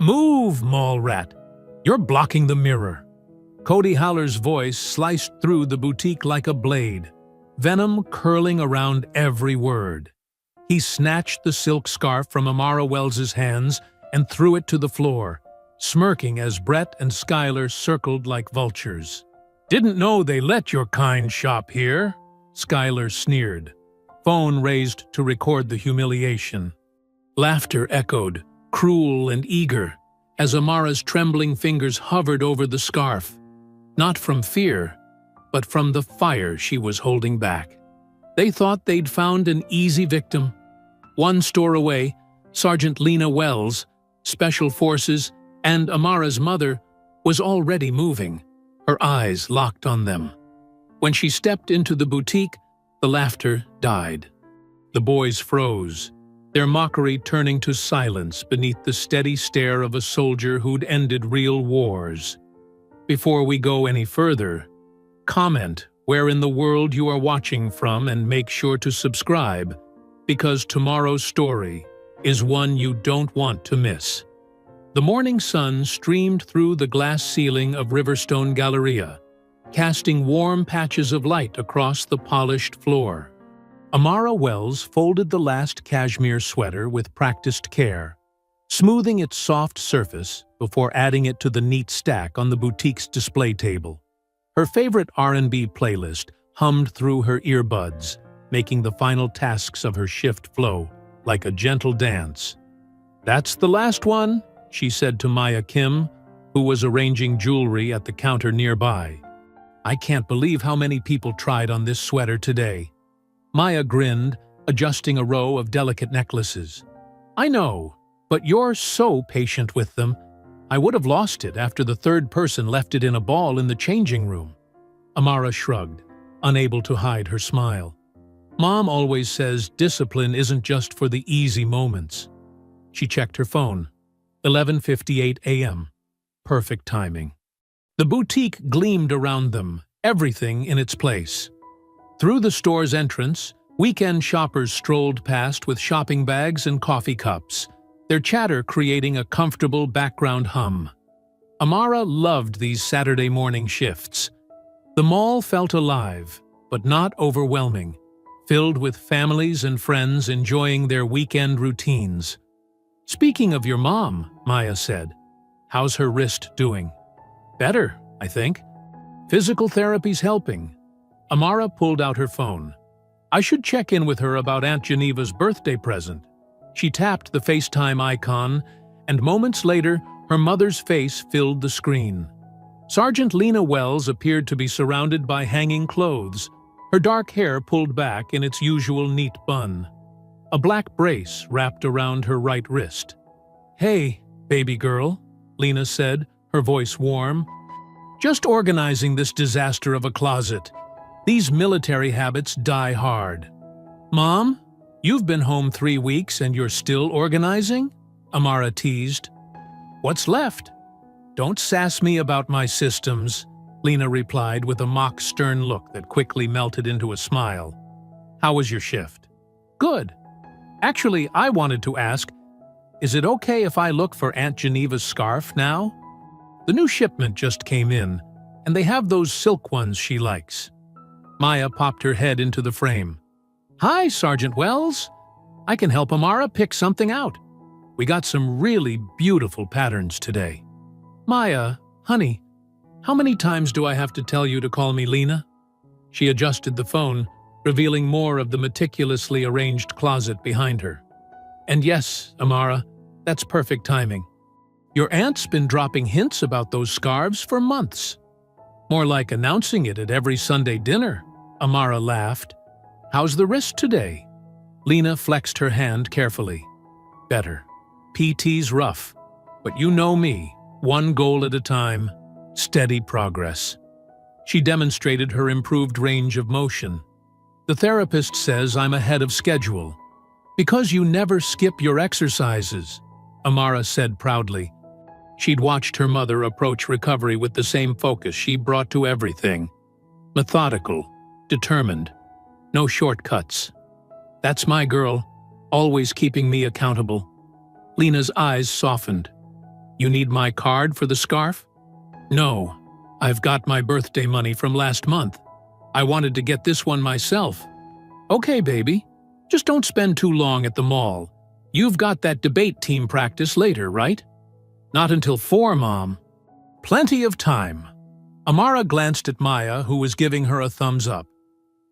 Move, mall rat. You're blocking the mirror. Cody Howler's voice sliced through the boutique like a blade, venom curling around every word. He snatched the silk scarf from Amara Wells's hands and threw it to the floor, smirking as Brett and Skylar circled like vultures. "Didn't know they let your kind shop here," Skylar sneered. Phone raised to record the humiliation. Laughter echoed, cruel and eager, as Amara's trembling fingers hovered over the scarf. Not from fear, but from the fire she was holding back. They thought they'd found an easy victim. One store away, Sergeant Lena Wells, Special Forces, and Amara's mother was already moving, her eyes locked on them. When she stepped into the boutique, the laughter died. The boys froze, their mockery turning to silence beneath the steady stare of a soldier who'd ended real wars. Before we go any further, comment where in the world you are watching from and make sure to subscribe, because tomorrow's story is one you don't want to miss. The morning sun streamed through the glass ceiling of Riverstone Galleria, casting warm patches of light across the polished floor. Amara Wells folded the last cashmere sweater with practiced care, smoothing its soft surface before adding it to the neat stack on the boutique's display table. Her favorite R&B playlist hummed through her earbuds, making the final tasks of her shift flow like a gentle dance. "That's the last one," she said to Maya Kim, who was arranging jewelry at the counter nearby. "I can't believe how many people tried on this sweater today." Maya grinned, adjusting a row of delicate necklaces. "I know, but you're so patient with them. I would have lost it after the third person left it in a ball in the changing room." Amara shrugged, unable to hide her smile. "Mom always says discipline isn't just for the easy moments." She checked her phone. 11:58 a.m. Perfect timing. The boutique gleamed around them, everything in its place. Through the store's entrance, weekend shoppers strolled past with shopping bags and coffee cups, their chatter creating a comfortable background hum. Amara loved these Saturday morning shifts. The mall felt alive, but not overwhelming, filled with families and friends enjoying their weekend routines. "Speaking of your mom," Maya said, "how's her wrist doing?" "Better, I think. Physical therapy's helping." Amara pulled out her phone. "I should check in with her about Aunt Geneva's birthday present." She tapped the FaceTime icon, and moments later, her mother's face filled the screen. Sergeant Lena Wells appeared to be surrounded by hanging clothes, her dark hair pulled back in its usual neat bun. A black brace wrapped around her right wrist. "Hey, baby girl," Lena said, her voice warm. "Just organizing this disaster of a closet. These military habits die hard." "Mom, you've been home 3 weeks and you're still organizing?" Amara teased. "What's left?" "Don't sass me about my systems," Lena replied with a mock stern look that quickly melted into a smile. "How was your shift?" "Good. Actually, I wanted to ask, is it okay if I look for Aunt Geneva's scarf now? The new shipment just came in, and they have those silk ones she likes." Maya popped her head into the frame. "Hi, Sergeant Wells. I can help Amara pick something out. We got some really beautiful patterns today." "Maya, honey, how many times do I have to tell you to call me Lena?" She adjusted the phone, revealing more of the meticulously arranged closet behind her. "And yes, Amara, that's perfect timing. Your aunt's been dropping hints about those scarves for months. More like announcing it at every Sunday dinner," Amara laughed. "How's the wrist today?" Lena flexed her hand carefully. "Better. PT's rough, but you know me, one goal at a time, steady progress." She demonstrated her improved range of motion. "The therapist says I'm ahead of schedule." "Because you never skip your exercises," Amara said proudly. She'd watched her mother approach recovery with the same focus she brought to everything. Methodical, determined, no shortcuts. "That's my girl, always keeping me accountable." Lena's eyes softened. You need my card for the scarf? No, I've got my birthday money from last month. I wanted to get this one myself. Okay, baby. Just don't spend too long at the mall. You've got that debate team practice later, right? Not until 4, Mom. Plenty of time. Amara glanced at Maya, who was giving her a thumbs up.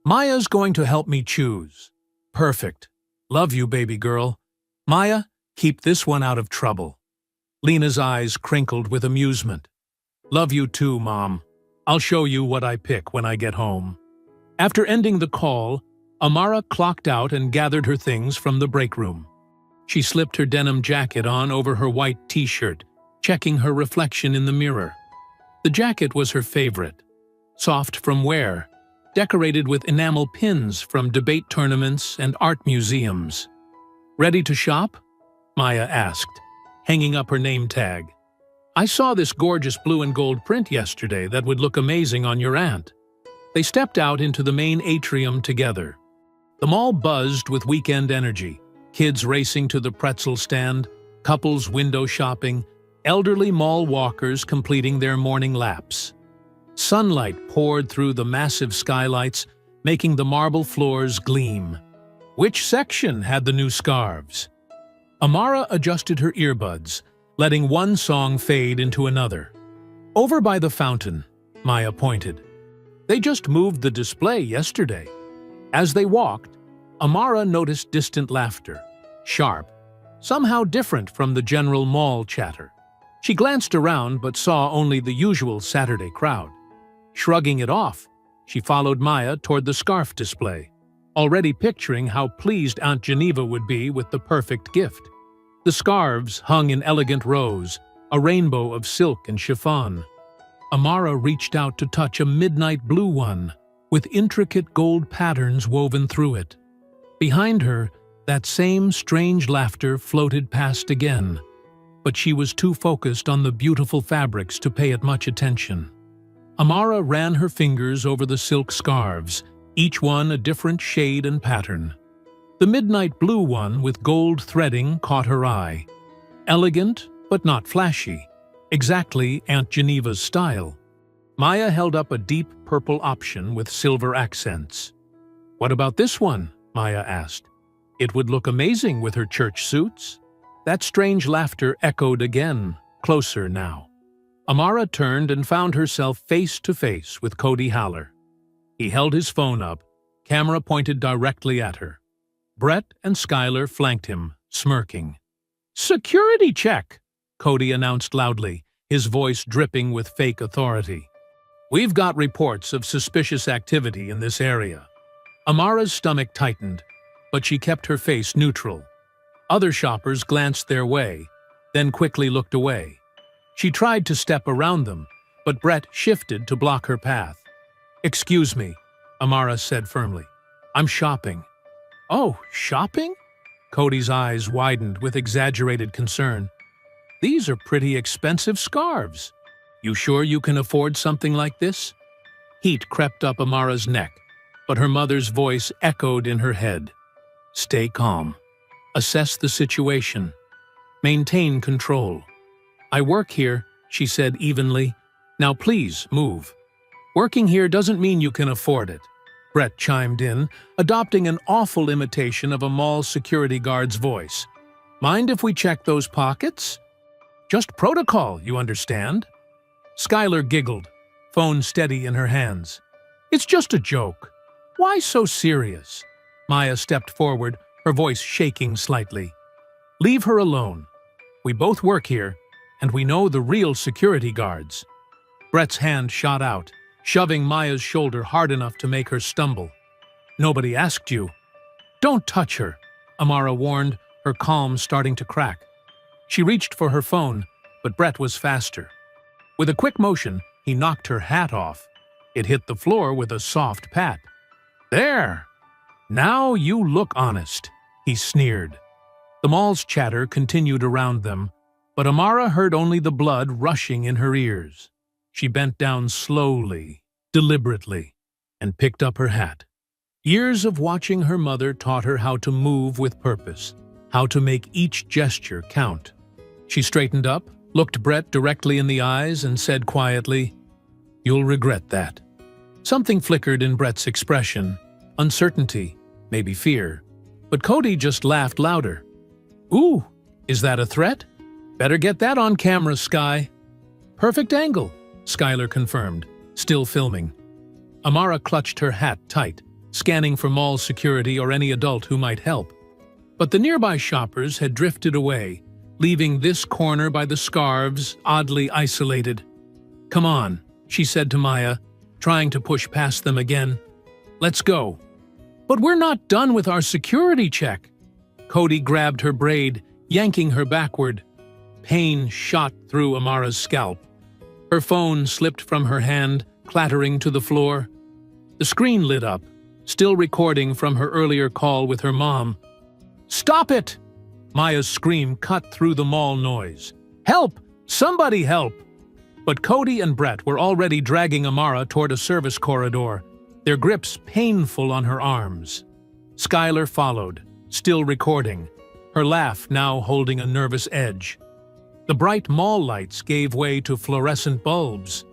Maya's going to help me choose. Perfect. Love you, baby girl. Maya, keep this one out of trouble. Lena's eyes crinkled with amusement. Love you too, Mom. I'll show you what I pick when I get home. After ending the call, Amara clocked out and gathered her things from the break room. She slipped her denim jacket on over her white t-shirt, checking her reflection in the mirror. The jacket was her favorite. Soft from wear, decorated with enamel pins from debate tournaments and art museums. Ready to shop? Maya asked, hanging up her name tag. I saw this gorgeous blue and gold print yesterday that would look amazing on your aunt. They stepped out into the main atrium together. The mall buzzed with weekend energy, kids racing to the pretzel stand, couples window shopping, elderly mall walkers completing their morning laps. Sunlight poured through the massive skylights, making the marble floors gleam. Which section had the new scarves? Amara adjusted her earbuds, letting one song fade into another. Over by the fountain, Maya pointed. They just moved the display yesterday. As they walked, Amara noticed distant laughter, sharp, somehow different from the general mall chatter. She glanced around but saw only the usual Saturday crowd. Shrugging it off, she followed Maya toward the scarf display, already picturing how pleased Aunt Geneva would be with the perfect gift. The scarves hung in elegant rows, a rainbow of silk and chiffon. Amara reached out to touch a midnight blue one, with intricate gold patterns woven through it. Behind her, that same strange laughter floated past again, but she was too focused on the beautiful fabrics to pay it much attention. Amara ran her fingers over the silk scarves, each one a different shade and pattern. The midnight blue one with gold threading caught her eye. Elegant, but not flashy. Exactly Aunt Geneva's style. Maya held up a deep purple option with silver accents. What about this one? Maya asked. It would look amazing with her church suits. That strange laughter echoed again, closer now. Amara turned and found herself face to face with Cody Haller. He held his phone up, camera pointed directly at her. Brett and Skylar flanked him, smirking. Security check, Cody announced loudly, his voice dripping with fake authority. We've got reports of suspicious activity in this area. Amara's stomach tightened, but she kept her face neutral. Other shoppers glanced their way, then quickly looked away. She tried to step around them, but Brett shifted to block her path. Excuse me, Amara said firmly. I'm shopping. Oh, shopping? Cody's eyes widened with exaggerated concern. These are pretty expensive scarves. You sure you can afford something like this? Heat crept up Amara's neck, but her mother's voice echoed in her head. Stay calm. Assess the situation. Maintain control. I work here, she said evenly. Now please, move. Working here doesn't mean you can afford it, Brett chimed in, adopting an awful imitation of a mall security guard's voice. Mind if we check those pockets? Just protocol, you understand? Skylar giggled, phone steady in her hands. It's just a joke. Why so serious? Maya stepped forward, her voice shaking slightly. Leave her alone. We both work here, and we know the real security guards. Brett's hand shot out, shoving Maya's shoulder hard enough to make her stumble. Nobody asked you. Don't touch her, Amara warned, her calm starting to crack. She reached for her phone, but Brett was faster. With a quick motion, he knocked her hat off. It hit the floor with a soft pat. There! Now you look honest, he sneered. The mall's chatter continued around them, but Amara heard only the blood rushing in her ears. She bent down slowly, deliberately, and picked up her hat. Years of watching her mother taught her how to move with purpose, how to make each gesture count. She straightened up, looked Brett directly in the eyes and said quietly, "You'll regret that." Something flickered in Brett's expression, uncertainty, maybe fear. But Cody just laughed louder. "Ooh, is that a threat? Better get that on camera, Sky." "Perfect angle," Skylar confirmed, still filming. Amara clutched her hat tight, scanning for mall security or any adult who might help. But the nearby shoppers had drifted away, leaving this corner by the scarves oddly isolated. "Come on," she said to Maya, trying to push past them again. "Let's go." "But we're not done with our security check." Cody grabbed her braid, yanking her backward. Pain shot through Amara's scalp. Her phone slipped from her hand, clattering to the floor. The screen lit up, still recording from her earlier call with her mom. "Stop it!" Maya's scream cut through the mall noise. "Help! Somebody help!" But Cody and Brett were already dragging Amara toward a service corridor, their grips painful on her arms. Skylar followed, still recording, her laugh now holding a nervous edge. The bright mall lights gave way to fluorescent bulbs.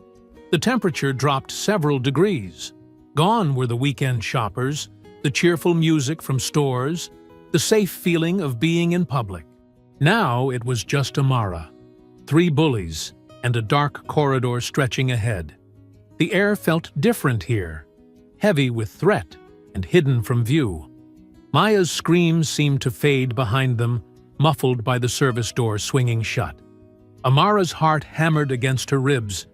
The temperature dropped several degrees. Gone were the weekend shoppers, the cheerful music from stores, the safe feeling of being in public. Now it was just Amara, 3 bullies, and a dark corridor stretching ahead. The air felt different here, heavy with threat and hidden from view. Maya's screams seemed to fade behind them, muffled by the service door swinging shut. Amara's heart hammered against her ribs,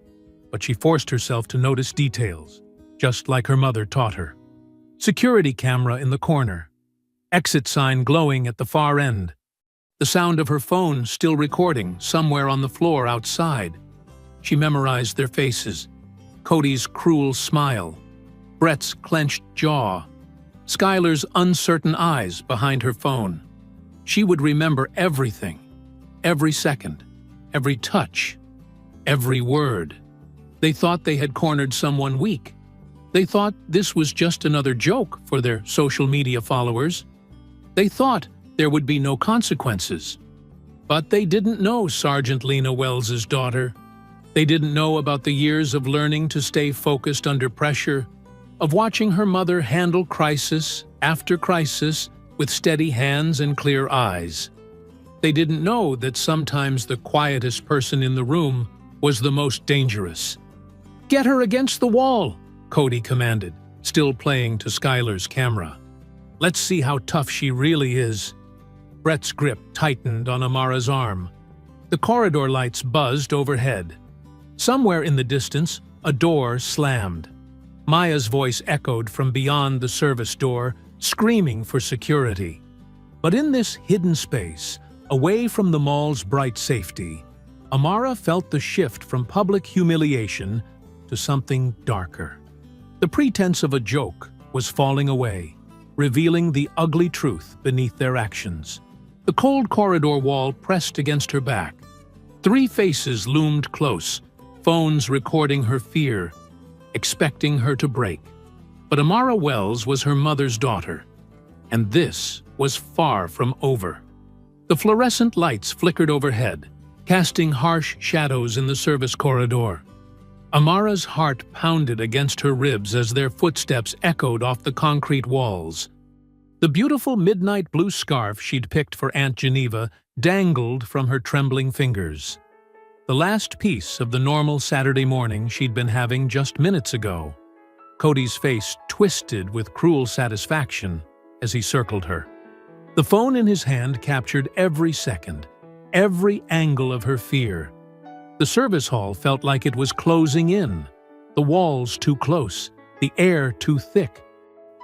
but she forced herself to notice details, just like her mother taught her. Security camera in the corner, exit sign glowing at the far end, the sound of her phone still recording somewhere on the floor outside. She memorized their faces, Cody's cruel smile, Brett's clenched jaw, Skylar's uncertain eyes behind her phone. She would remember everything, every second, every touch, every word. They thought they had cornered someone weak. They thought this was just another joke for their social media followers. They thought there would be no consequences. But they didn't know Sergeant Lena Wells's daughter. They didn't know about the years of learning to stay focused under pressure, of watching her mother handle crisis after crisis with steady hands and clear eyes. They didn't know that sometimes the quietest person in the room was the most dangerous. "Get her against the wall," Cody commanded, still playing to Skylar's camera. "Let's see how tough she really is." Brett's grip tightened on Amara's arm. The corridor lights buzzed overhead. Somewhere in the distance, a door slammed. Maya's voice echoed from beyond the service door, screaming for security. But in this hidden space, away from the mall's bright safety, Amara felt the shift from public humiliation to something darker. The pretense of a joke was falling away, revealing the ugly truth beneath their actions. The cold corridor wall pressed against her back. 3 faces loomed close, phones recording her fear, expecting her to break. But Amara Wells was her mother's daughter, and this was far from over. The fluorescent lights flickered overhead, casting harsh shadows in the service corridor. Amara's heart pounded against her ribs as their footsteps echoed off the concrete walls. The beautiful midnight blue scarf she'd picked for Aunt Geneva dangled from her trembling fingers. The last piece of the normal Saturday morning she'd been having just minutes ago. Cody's face twisted with cruel satisfaction as he circled her. The phone in his hand captured every second, every angle of her fear. The service hall felt like it was closing in, the walls too close, the air too thick.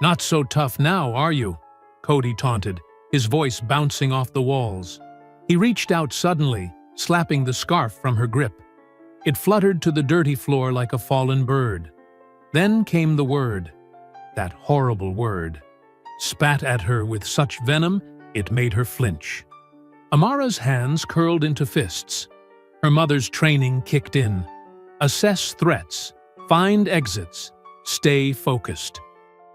"Not so tough now, are you?" Cody taunted, his voice bouncing off the walls. He reached out suddenly, slapping the scarf from her grip. It fluttered to the dirty floor like a fallen bird. Then came the word, that horrible word, spat at her with such venom it made her flinch. Amara's hands curled into fists. Her mother's training kicked in. Assess threats, find exits, stay focused.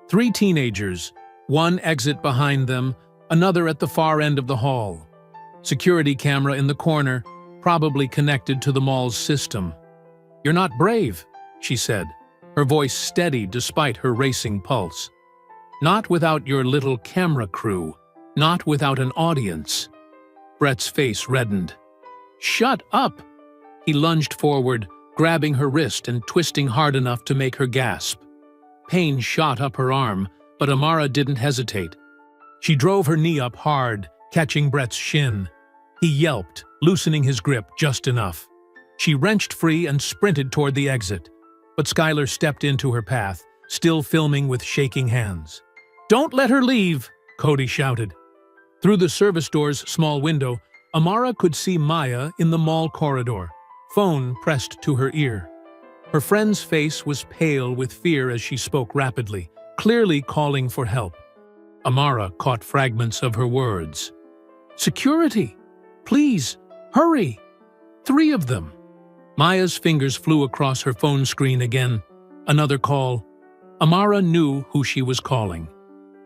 3 teenagers, one exit behind them, another at the far end of the hall. Security camera in the corner, probably connected to the mall's system. "You're not brave," she said, her voice steady despite her racing pulse. "Not without your little camera crew, not without an audience." Brett's face reddened. "Shut up!" He lunged forward, grabbing her wrist and twisting hard enough to make her gasp. Pain shot up her arm, but Amara didn't hesitate. She drove her knee up hard, catching Brett's shin. He yelped, loosening his grip just enough. She wrenched free and sprinted toward the exit, but Skylar stepped into her path, still filming with shaking hands. "Don't let her leave!" Cody shouted. Through the service door's small window, Amara could see Maya in the mall corridor, phone pressed to her ear. Her friend's face was pale with fear as she spoke rapidly, clearly calling for help. Amara caught fragments of her words. "Security! Please, hurry! 3 of them!" Maya's fingers flew across her phone screen again. Another call. Amara knew who she was calling.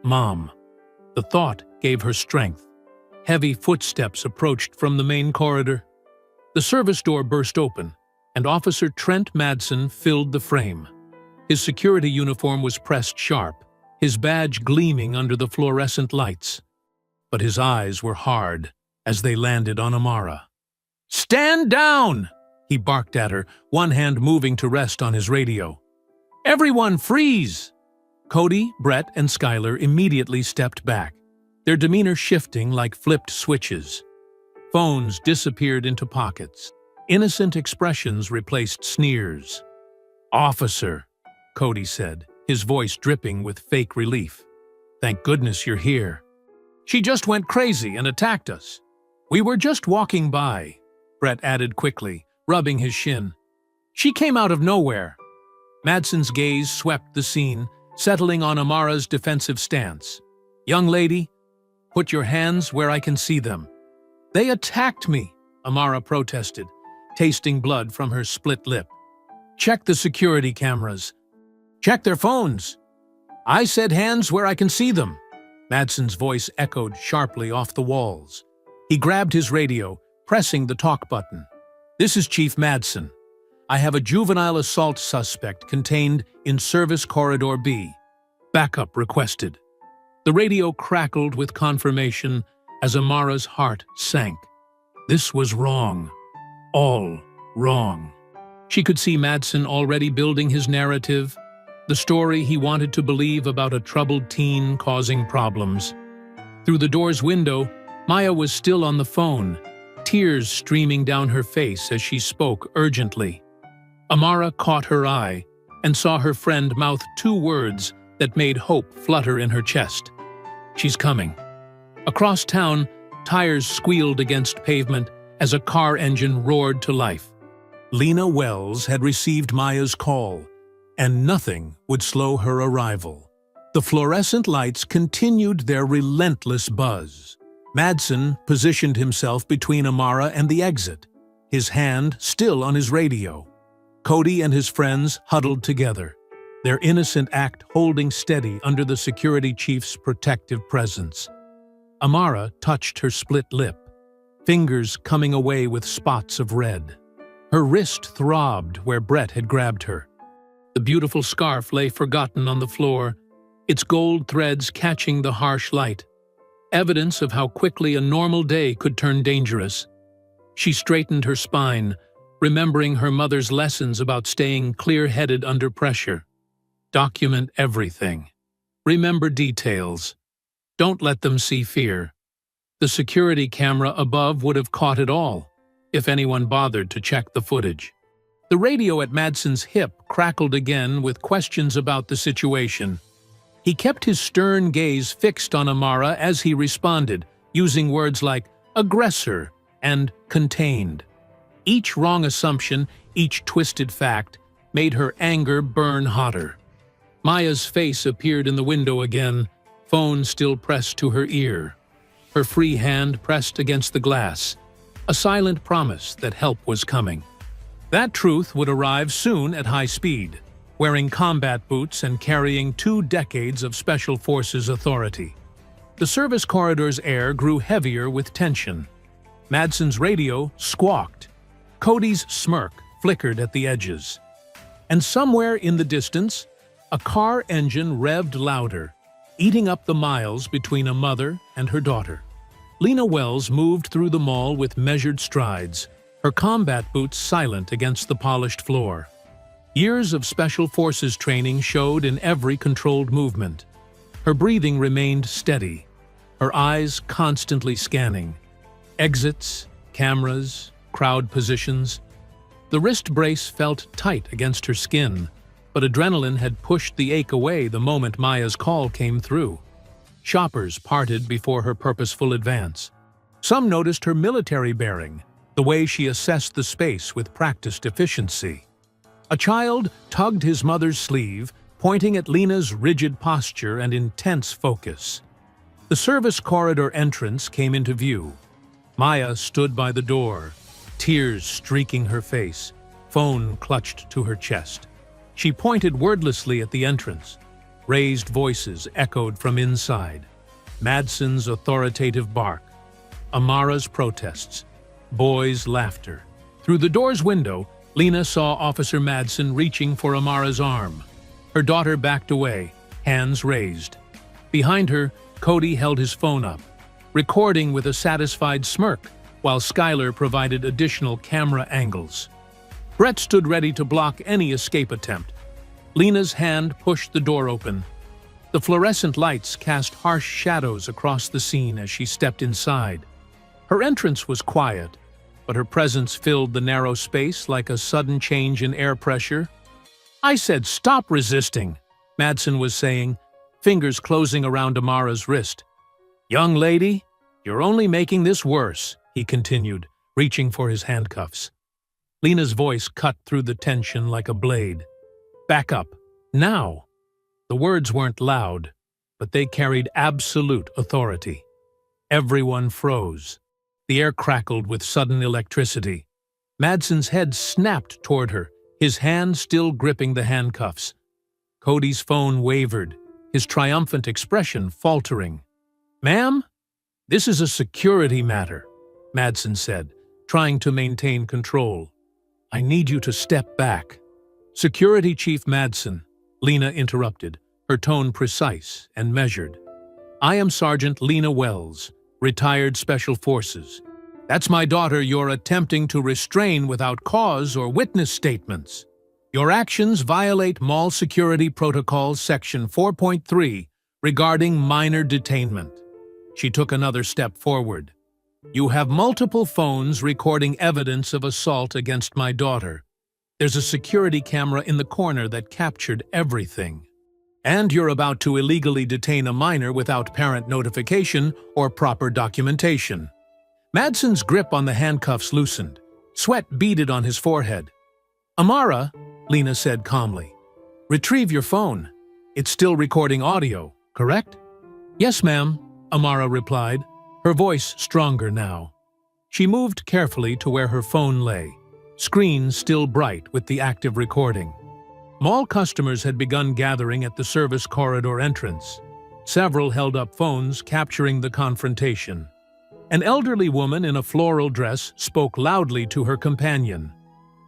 Mom. The thought gave her strength. Heavy footsteps approached from the main corridor. The service door burst open, and Officer Trent Madsen filled the frame. His security uniform was pressed sharp, his badge gleaming under the fluorescent lights. But his eyes were hard as they landed on Amara. "Stand down!" he barked at her, one hand moving to rest on his radio. "Everyone freeze!" Cody, Brett, and Skylar immediately stepped back, their demeanor shifting like flipped switches. Phones disappeared into pockets. Innocent expressions replaced sneers. "Officer," Cody said, his voice dripping with fake relief. "Thank goodness you're here. She just went crazy and attacked us." "We were just walking by," Brett added quickly, rubbing his shin. "She came out of nowhere." Madsen's gaze swept the scene, settling on Amara's defensive stance. "Young lady, put your hands where I can see them." "They attacked me," Amara protested, tasting blood from her split lip. "Check the security cameras. Check their phones." "I said hands where I can see them." Madsen's voice echoed sharply off the walls. He grabbed his radio, pressing the talk button. "This is Chief Madsen. I have a juvenile assault suspect contained in Service Corridor B. Backup requested." The radio crackled with confirmation as Amara's heart sank. This was wrong. All wrong. She could see Madsen already building his narrative, the story he wanted to believe about a troubled teen causing problems. Through the door's window, Maya was still on the phone, tears streaming down her face as she spoke urgently. Amara caught her eye and saw her friend mouth 2 words that made hope flutter in her chest. "She's coming." Across town, tires squealed against pavement as a car engine roared to life. Lena Wells had received Maya's call, and nothing would slow her arrival. The fluorescent lights continued their relentless buzz. Madsen positioned himself between Amara and the exit, his hand still on his radio. Cody and his friends huddled together, their innocent act holding steady under the security chief's protective presence. Amara touched her split lip, fingers coming away with spots of red. Her wrist throbbed where Brett had grabbed her. The beautiful scarf lay forgotten on the floor, its gold threads catching the harsh light. Evidence of how quickly a normal day could turn dangerous. She straightened her spine, remembering her mother's lessons about staying clear-headed under pressure. Document everything. Remember details. Don't let them see fear. The security camera above would have caught it all, if anyone bothered to check the footage. The radio at Madsen's hip crackled again with questions about the situation. He kept his stern gaze fixed on Amara as he responded, using words like aggressor and contained. Each wrong assumption, each twisted fact, made her anger burn hotter. Maya's face appeared in the window again, phone still pressed to her ear. Her free hand pressed against the glass, a silent promise that help was coming. That truth would arrive soon at high speed, wearing combat boots and carrying 2 decades of Special Forces authority. The service corridor's air grew heavier with tension. Madsen's radio squawked, Cody's smirk flickered at the edges. And somewhere in the distance, a car engine revved louder, eating up the miles between a mother and her daughter. Lena Wells moved through the mall with measured strides, her combat boots silent against the polished floor. Years of special forces training showed in every controlled movement. Her breathing remained steady, her eyes constantly scanning. Exits, cameras, crowd positions. The wrist brace felt tight against her skin, but adrenaline had pushed the ache away the moment Maya's call came through. Shoppers parted before her purposeful advance. Some noticed her military bearing, the way she assessed the space with practiced efficiency. A child tugged his mother's sleeve, pointing at Lena's rigid posture and intense focus. The service corridor entrance came into view. Maya stood by the door, tears streaking her face, phone clutched to her chest. She pointed wordlessly at the entrance. Raised voices echoed from inside. Madsen's authoritative bark. Amara's protests. Boys' laughter. Through the door's window, Lena saw Officer Madsen reaching for Amara's arm. Her daughter backed away, hands raised. Behind her, Cody held his phone up, recording with a satisfied smirk, while Skylar provided additional camera angles. Brett stood ready to block any escape attempt. Lena's hand pushed the door open. The fluorescent lights cast harsh shadows across the scene as she stepped inside. Her entrance was quiet, but her presence filled the narrow space like a sudden change in air pressure. "I said stop resisting," Madsen was saying, fingers closing around Amara's wrist. "Young lady, you're only making this worse," he continued, reaching for his handcuffs. Lena's voice cut through the tension like a blade. "Back up. Now." The words weren't loud, but they carried absolute authority. Everyone froze. The air crackled with sudden electricity. Madsen's head snapped toward her, his hand still gripping the handcuffs. Cody's phone wavered, his triumphant expression faltering. "Ma'am, this is a security matter," Madsen said, trying to maintain control. "I need you to step back." "Security Chief Madsen," Lena interrupted, her tone precise and measured. "I am Sergeant Lena Wells, retired Special Forces. That's my daughter you're attempting to restrain without cause or witness statements. Your actions violate Mall Security Protocol Section 4.3 regarding minor detainment." She took another step forward. "You have multiple phones recording evidence of assault against my daughter. There's a security camera in the corner that captured everything. And you're about to illegally detain a minor without parent notification or proper documentation." Madsen's grip on the handcuffs loosened. Sweat beaded on his forehead. "Amara," Lena said calmly, "retrieve your phone. It's still recording audio, correct?" "Yes, ma'am," Amara replied, her voice stronger now. She moved carefully to where her phone lay, screen still bright with the active recording. Mall customers had begun gathering at the service corridor entrance. Several held up phones, capturing the confrontation. An elderly woman in a floral dress spoke loudly to her companion.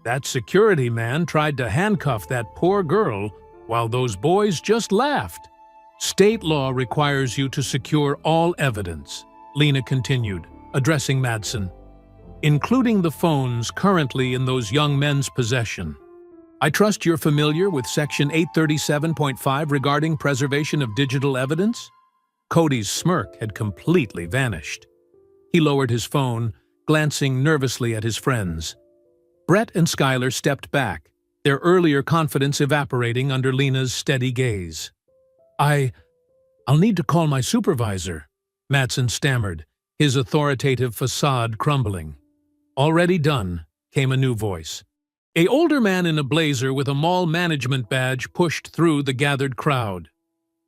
"That security man tried to handcuff that poor girl while those boys just laughed." "State law requires you to secure all evidence," Lena continued, addressing Madsen, "including the phones currently in those young men's possession. I trust you're familiar with Section 837.5 regarding preservation of digital evidence?" Cody's smirk had completely vanished. He lowered his phone, glancing nervously at his friends. Brett and Skylar stepped back, their earlier confidence evaporating under Lena's steady gaze. I'll need to call my supervisor," Madsen stammered, his authoritative facade crumbling. "Already done," came a new voice. An older man in a blazer with a mall management badge pushed through the gathered crowd.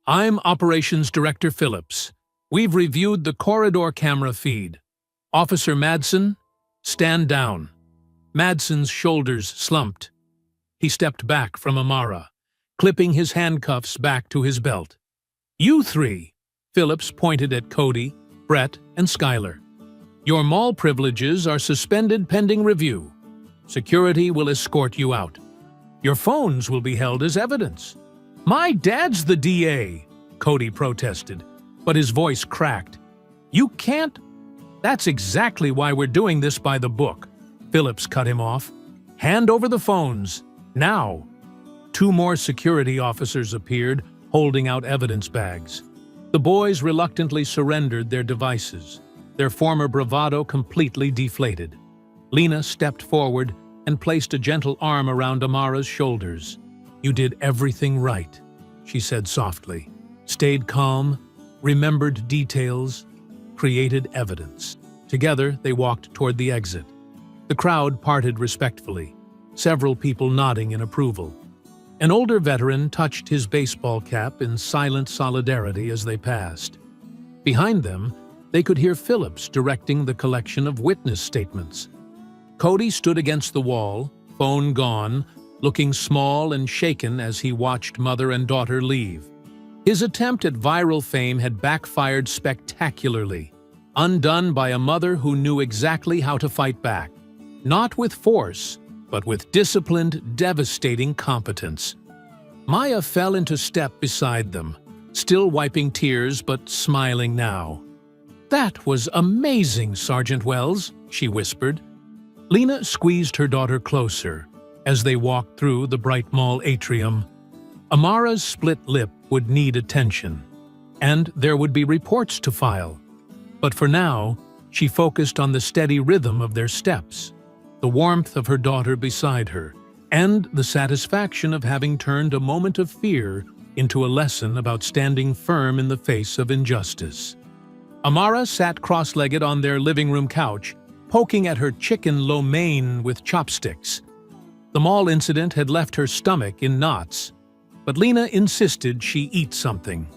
"I'm Operations Director Phillips. We've reviewed the corridor camera feed. Officer Madsen, stand down." Madsen's shoulders slumped. He stepped back from Amara, clipping his handcuffs back to his belt. "You three," Phillips pointed at Cody, Brett, and Skylar. "Your mall privileges are suspended pending review. Security will escort you out. Your phones will be held as evidence." "My dad's the DA," Cody protested, but his voice cracked. "You can't—" "That's exactly why we're doing this by the book," Phillips cut him off. "Hand over the phones, now." 2 more security officers appeared, holding out evidence bags. The boys reluctantly surrendered their devices, their former bravado completely deflated. Lena stepped forward and placed a gentle arm around Amara's shoulders. "You did everything right," she said softly. "Stayed calm, remembered details, created evidence." Together, they walked toward the exit. The crowd parted respectfully, several people nodding in approval. An older veteran touched his baseball cap in silent solidarity as they passed. Behind them, they could hear Phillips directing the collection of witness statements. Cody stood against the wall, phone gone, looking small and shaken as he watched mother and daughter leave. His attempt at viral fame had backfired spectacularly, undone by a mother who knew exactly how to fight back, not with force, but with disciplined, devastating competence. Maya fell into step beside them, still wiping tears but smiling now. "That was amazing, Sergeant Wells," she whispered. Lena squeezed her daughter closer as they walked through the bright mall atrium. Amara's split lip would need attention, and there would be reports to file. But for now, she focused on the steady rhythm of their steps, the warmth of her daughter beside her, and the satisfaction of having turned a moment of fear into a lesson about standing firm in the face of injustice. Amara sat cross-legged on their living room couch, poking at her chicken lo mein with chopsticks. The mall incident had left her stomach in knots, but Lena insisted she eat something.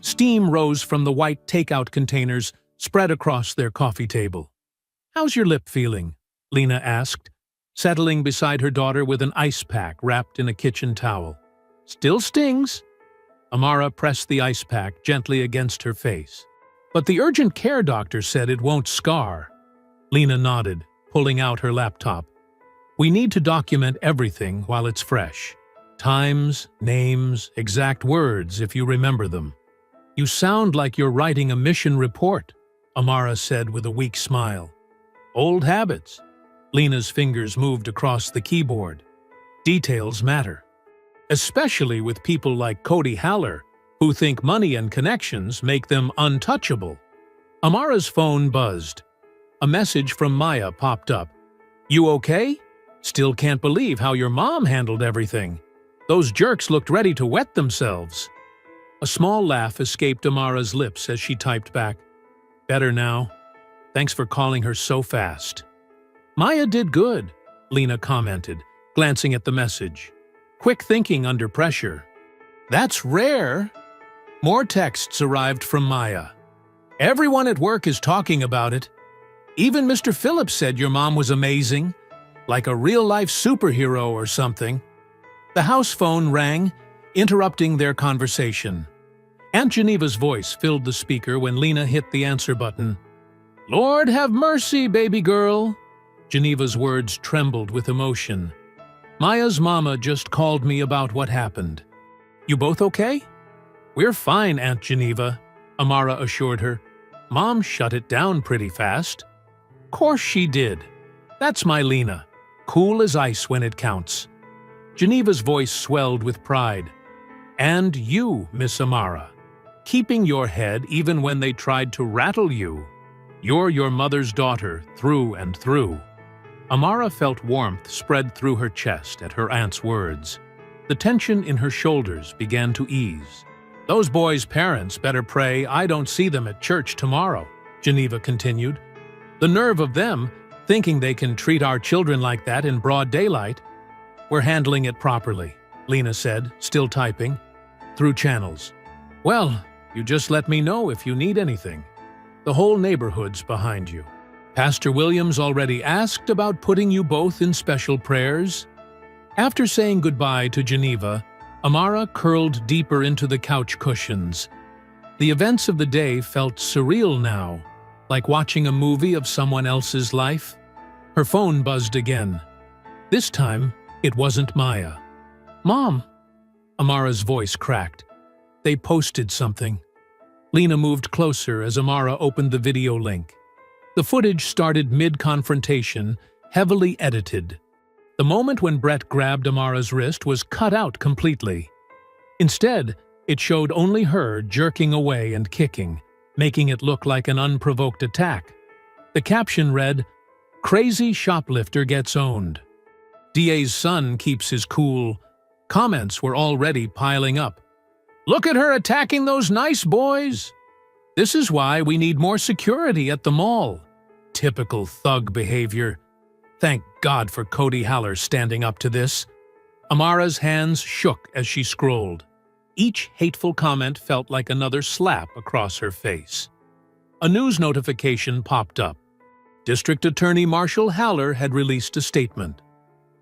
Steam rose from the white takeout containers spread across their coffee table. "How's your lip feeling?" Lena asked, settling beside her daughter with an ice pack wrapped in a kitchen towel. "Still stings." Amara pressed the ice pack gently against her face. "But the urgent care doctor said it won't scar." Lena nodded, pulling out her laptop. "We need to document everything while it's fresh. Times, names, exact words, if you remember them." "You sound like you're writing a mission report," Amara said with a weak smile. "Old habits." Lena's fingers moved across the keyboard. "Details matter. Especially with people like Cody Haller, who think money and connections make them untouchable." Amara's phone buzzed. A message from Maya popped up. "You okay? Still can't believe how your mom handled everything. Those jerks looked ready to wet themselves." A small laugh escaped Amara's lips as she typed back, "Better now. Thanks for calling her so fast." "Maya did good," Lena commented, glancing at the message. "Quick thinking under pressure." "That's rare." More texts arrived from Maya. "Everyone at work is talking about it. Even Mr. Phillips said your mom was amazing, like a real-life superhero or something." The house phone rang, interrupting their conversation. Aunt Geneva's voice filled the speaker when Lena hit the answer button. "Lord have mercy, baby girl." Geneva's words trembled with emotion. "Maya's mama just called me about what happened." "You both okay?" "We're fine, Aunt Geneva," Amara assured her. "Mom shut it down pretty fast." "Course she did. That's my Lena. Cool as ice when it counts." Geneva's voice swelled with pride. "And you, Miss Amara. Keeping your head even when they tried to rattle you. You're your mother's daughter through and through." Amara felt warmth spread through her chest at her aunt's words. The tension in her shoulders began to ease. "Those boys' parents better pray I don't see them at church tomorrow," Geneva continued. "The nerve of them, thinking they can treat our children like that in broad daylight." "We're handling it properly," Lena said, still typing. "Through channels." "Well, you just let me know if you need anything. The whole neighborhood's behind you. Pastor Williams already asked about putting you both in special prayers." After saying goodbye to Geneva, Amara curled deeper into the couch cushions. The events of the day felt surreal now, like watching a movie of someone else's life. Her phone buzzed again. This time, it wasn't Maya. "Mom!" Amara's voice cracked. They posted something. Lena moved closer as Amara opened the video link. The footage started mid-confrontation, heavily edited. The moment when Brett grabbed Amara's wrist was cut out completely. Instead, it showed only her jerking away and kicking, making it look like an unprovoked attack. The caption read, "Crazy shoplifter gets owned." DA's son keeps his cool. Comments were already piling up. "Look at her attacking those nice boys! This is why we need more security at the mall." Typical thug behavior. Thank God for Cody Haller standing up to this. Amara's hands shook as she scrolled. Each hateful comment felt like another slap across her face. A news notification popped up. District Attorney Marshall Haller had released a statement.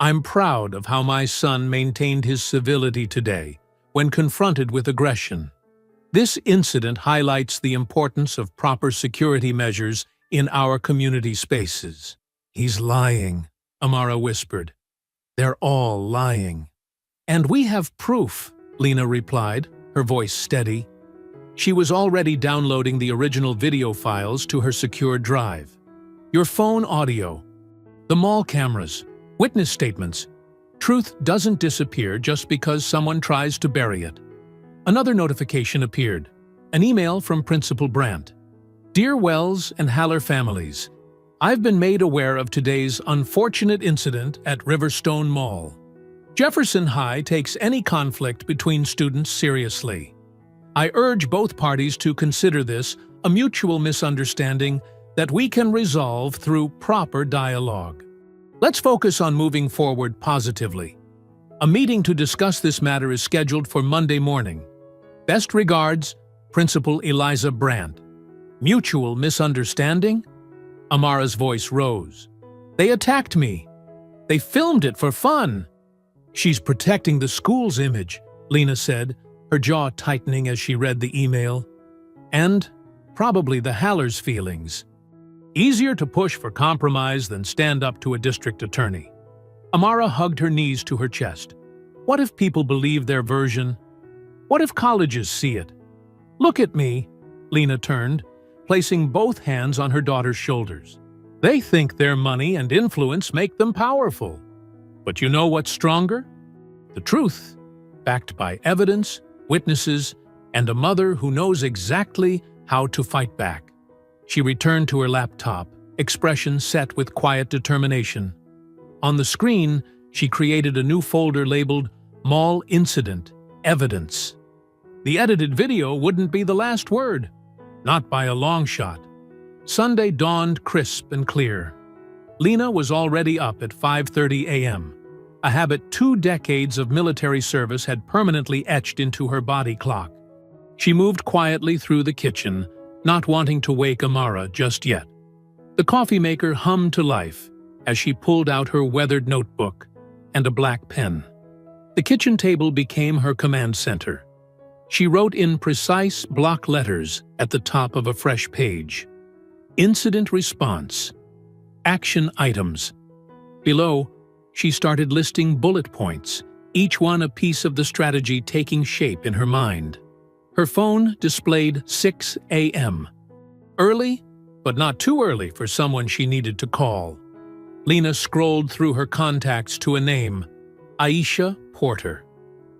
"I'm proud of how my son maintained his civility today when confronted with aggression. This incident highlights the importance of proper security measures in our community spaces." "He's lying," Amara whispered. "They're all lying." "And we have proof," Lena replied, her voice steady. She was already downloading the original video files to her secure drive. "Your phone audio, the mall cameras, witness statements. Truth doesn't disappear just because someone tries to bury it." Another notification appeared, an email from Principal Brandt. "Dear Wells and Haller families, I've been made aware of today's unfortunate incident at Riverstone Mall. Jefferson High takes any conflict between students seriously. I urge both parties to consider this a mutual misunderstanding that we can resolve through proper dialogue. Let's focus on moving forward positively. A meeting to discuss this matter is scheduled for Monday morning. Best regards, Principal Eliza Brandt." Mutual misunderstanding? Amara's voice rose. "They attacked me. They filmed it for fun." "She's protecting the school's image," Lena said, her jaw tightening as she read the email. "And probably the Haller's feelings. Easier to push for compromise than stand up to a district attorney." Amara hugged her knees to her chest. What if people believe their version? What if colleges see it? "Look at me," Lena turned, placing both hands on her daughter's shoulders. "They think their money and influence make them powerful. But you know what's stronger? The truth, backed by evidence, witnesses, and a mother who knows exactly how to fight back." She returned to her laptop, expression set with quiet determination. On the screen, she created a new folder labeled Mall Incident Evidence. The edited video wouldn't be the last word. Not by a long shot. Sunday dawned crisp and clear. Lena was already up at 5:30 a.m., a habit 2 decades of military service had permanently etched into her body clock. She moved quietly through the kitchen, not wanting to wake Amara just yet. The coffee maker hummed to life as she pulled out her weathered notebook and a black pen. The kitchen table became her command center. She wrote in precise block letters at the top of a fresh page. Incident response. Action items. Below, she started listing bullet points, each one a piece of the strategy taking shape in her mind. Her phone displayed 6 a.m. Early, but not too early for someone she needed to call. Lena scrolled through her contacts to a name, Aisha Porter.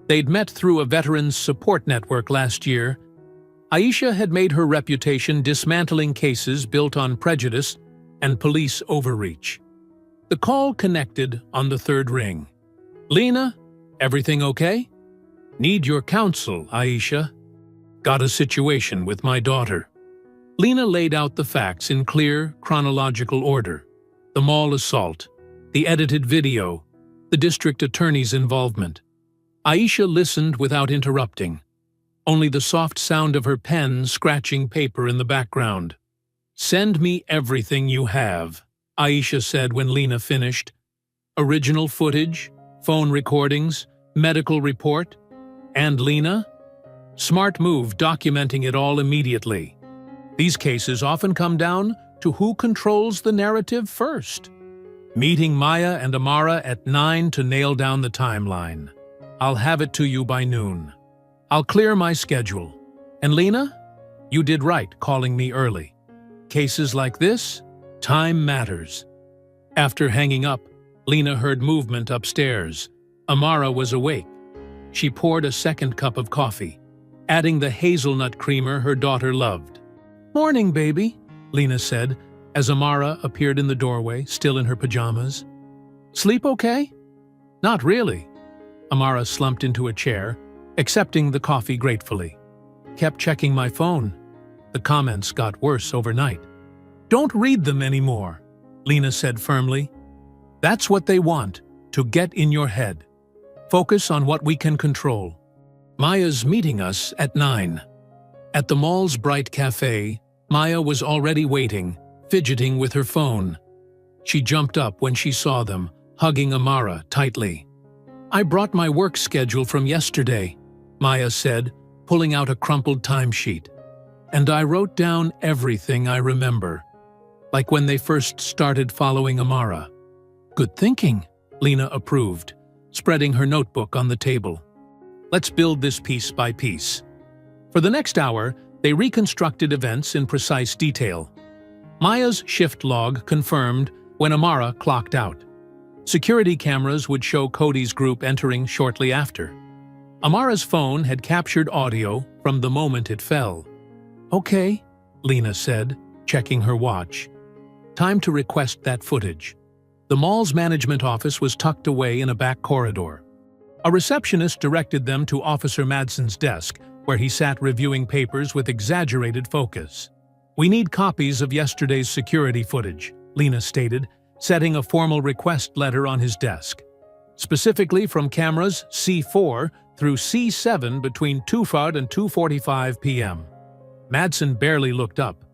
They'd met through a veterans support network last year. Aisha had made her reputation dismantling cases built on prejudice and police overreach. The call connected on the 3rd ring. "Lena, everything okay? Need your counsel, Aisha. Got a situation with my daughter." Lena laid out the facts in clear, chronological order. The mall assault, the edited video, the district attorney's involvement. Aisha listened without interrupting, only the soft sound of her pen scratching paper in the background. "Send me everything you have," Aisha said when Lena finished. "Original footage, phone recordings, medical report, and Lena? Smart move documenting it all immediately. These cases often come down to who controls the narrative first." Meeting Maya and Amara at 9 to nail down the timeline. I'll have it to you by noon. I'll clear my schedule. And Lena? You did right calling me early. Cases like this, time matters. After hanging up, Lena heard movement upstairs. Amara was awake. She poured a second cup of coffee, adding the hazelnut creamer her daughter loved. "Morning, baby," Lena said, as Amara appeared in the doorway, still in her pajamas. "Sleep okay?" "Not really." Amara slumped into a chair, accepting the coffee gratefully. "Kept checking my phone. The comments got worse overnight." "Don't read them anymore," Lena said firmly. "That's what they want, to get in your head. Focus on what we can control." Maya's meeting us at 9. At the mall's bright cafe, Maya was already waiting, fidgeting with her phone. She jumped up when she saw them, hugging Amara tightly. "I brought my work schedule from yesterday," Maya said, pulling out a crumpled timesheet. "And I wrote down everything I remember, like when they first started following Amara." "Good thinking," Lena approved, spreading her notebook on the table. "Let's build this piece by piece." For the next hour, they reconstructed events in precise detail. Maya's shift log confirmed when Amara clocked out. Security cameras would show Cody's group entering shortly after. Amara's phone had captured audio from the moment it fell. "Okay," Lena said, checking her watch. "Time to request that footage." The mall's management office was tucked away in a back corridor. A receptionist directed them to Officer Madsen's desk, where he sat reviewing papers with exaggerated focus. "We need copies of yesterday's security footage," Lena stated, setting a formal request letter on his desk. "Specifically from cameras C4 through C7 between 2:00 and 2:45 p.m. Madsen barely looked up.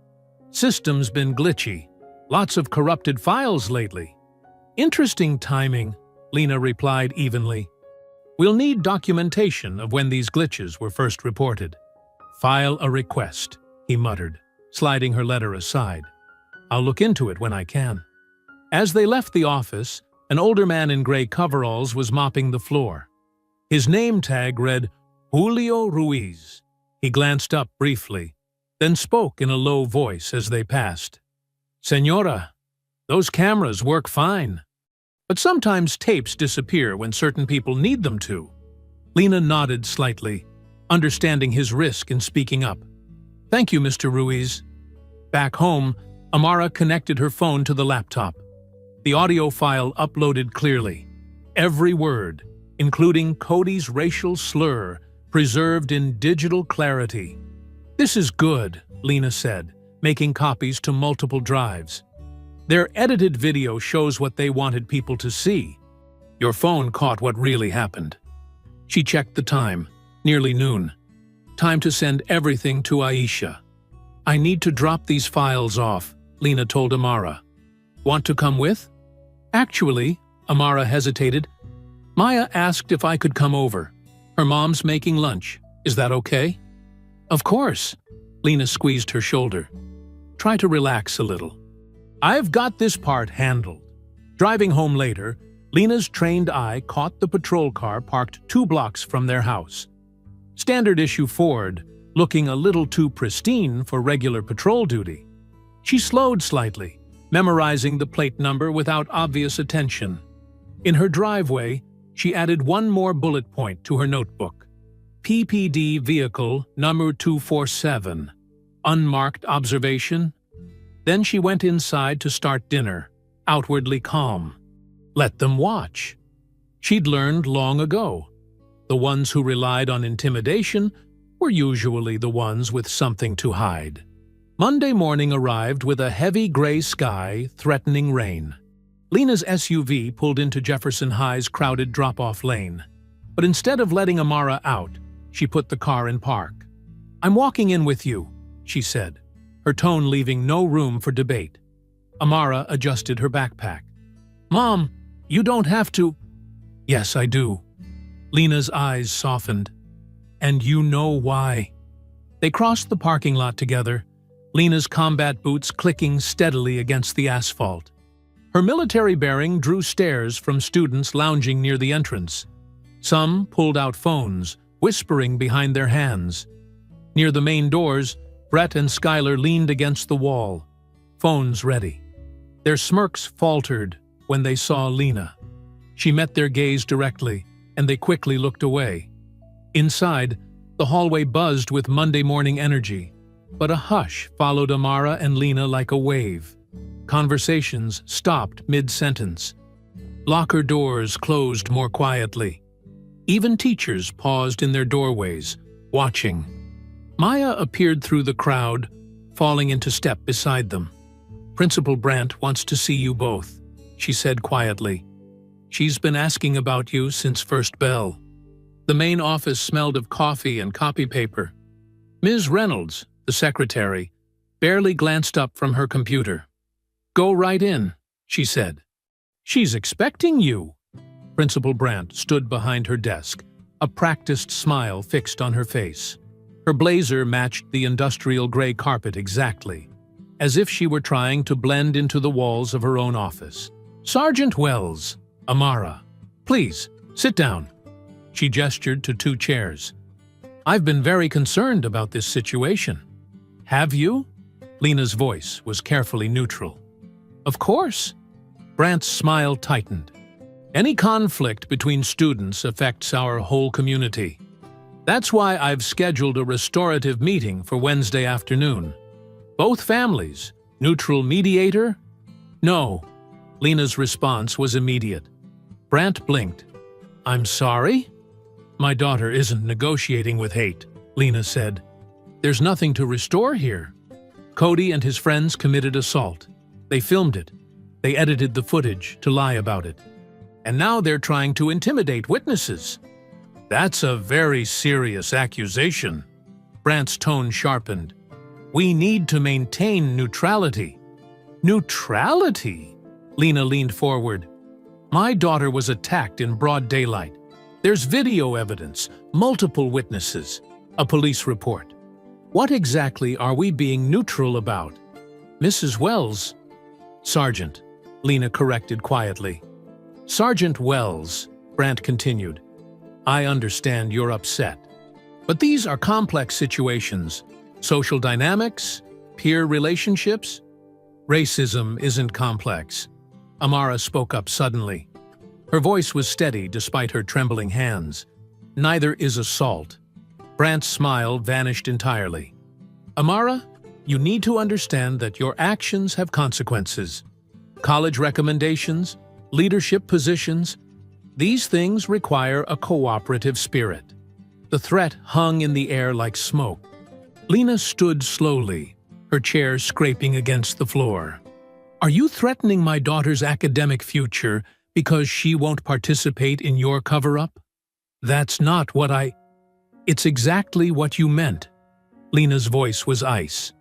"System's been glitchy. Lots of corrupted files lately." "Interesting timing," Lena replied evenly. "We'll need documentation of when these glitches were first reported." "File a request," he muttered, sliding her letter aside. "I'll look into it when I can." As they left the office, an older man in gray coveralls was mopping the floor. His name tag read Julio Ruiz. He glanced up briefly, then spoke in a low voice as they passed. "Señora, those cameras work fine. But sometimes tapes disappear when certain people need them to." Lena nodded slightly, understanding his risk in speaking up. "Thank you, Mr. Ruiz." Back home, Amara connected her phone to the laptop. The audio file uploaded clearly. Every word, including Cody's racial slur, preserved in digital clarity. "This is good," Lena said, making copies to multiple drives. "Their edited video shows what they wanted people to see. Your phone caught what really happened." She checked the time, nearly noon. "Time to send everything to Aisha." "I need to drop these files off," Lena told Amara. "Want to come with?" "Actually," Amara hesitated. "Maya asked if I could come over. Her mom's making lunch. Is that okay?" "Of course." Lena squeezed her shoulder. "Try to relax a little. I've got this part handled." Driving home later, Lena's trained eye caught the patrol car parked 2 blocks from their house. Standard-issue Ford, looking a little too pristine for regular patrol duty. She slowed slightly, memorizing the plate number without obvious attention. In her driveway, she added one more bullet point to her notebook. PPD vehicle number 247. Unmarked observation. Then she went inside to start dinner, outwardly calm. Let them watch. She'd learned long ago. The ones who relied on intimidation were usually the ones with something to hide. Monday morning arrived with a heavy gray sky threatening rain. Lena's SUV pulled into Jefferson High's crowded drop-off lane. But instead of letting Amara out, she put the car in park. "I'm walking in with you," she said, her tone leaving no room for debate. Amara adjusted her backpack. "Mom, you don't have to." "Yes, I do." Lena's eyes softened. "And you know why." They crossed the parking lot together, Lena's combat boots clicking steadily against the asphalt. Her military bearing drew stares from students lounging near the entrance. Some pulled out phones, whispering behind their hands. Near the main doors, Brett and Skylar leaned against the wall, phones ready. Their smirks faltered when they saw Lena. She met their gaze directly, and they quickly looked away. Inside, the hallway buzzed with Monday morning energy, but a hush followed Amara and Lena like a wave. Conversations stopped mid-sentence. Locker doors closed more quietly. Even teachers paused in their doorways, watching. Maya appeared through the crowd, falling into step beside them. "Principal Brandt wants to see you both," she said quietly. "She's been asking about you since first bell." The main office smelled of coffee and copy paper. Ms. Reynolds, the secretary, barely glanced up from her computer. "Go right in," she said. "She's expecting you." Principal Brandt stood behind her desk, a practiced smile fixed on her face. Her blazer matched the industrial gray carpet exactly, as if she were trying to blend into the walls of her own office. "Sergeant Wells, Amara, please, sit down." She gestured to 2 chairs. "I've been very concerned about this situation." "Have you?" Lena's voice was carefully neutral. "Of course." Brandt's smile tightened. "Any conflict between students affects our whole community. That's why I've scheduled a restorative meeting for Wednesday afternoon. Both families, neutral mediator?" "No." Lena's response was immediate. Brandt blinked. "I'm sorry?" "My daughter isn't negotiating with hate," Lena said. "There's nothing to restore here. Cody and his friends committed assault. They filmed it. They edited the footage to lie about it. And now they're trying to intimidate witnesses." "That's a very serious accusation." Brandt's tone sharpened. "We need to maintain neutrality." "Neutrality?" Lena leaned forward. "My daughter was attacked in broad daylight. There's video evidence, multiple witnesses, a police report. What exactly are we being neutral about?" "Mrs. Wells." "Sergeant," Lena corrected quietly. "Sergeant Wells," Brandt continued. "I understand you're upset. But these are complex situations. Social dynamics, peer relationships. Racism isn't complex." Amara spoke up suddenly. Her voice was steady despite her trembling hands. "Neither is assault." Brandt's smile vanished entirely. "Amara, you need to understand that your actions have consequences. College recommendations, leadership positions, these things require a cooperative spirit." The threat hung in the air like smoke. Lena stood slowly, her chair scraping against the floor. "Are you threatening my daughter's academic future because she won't participate in your cover-up?" "That's not what I—" "It's exactly what you meant." Lena's voice was ice.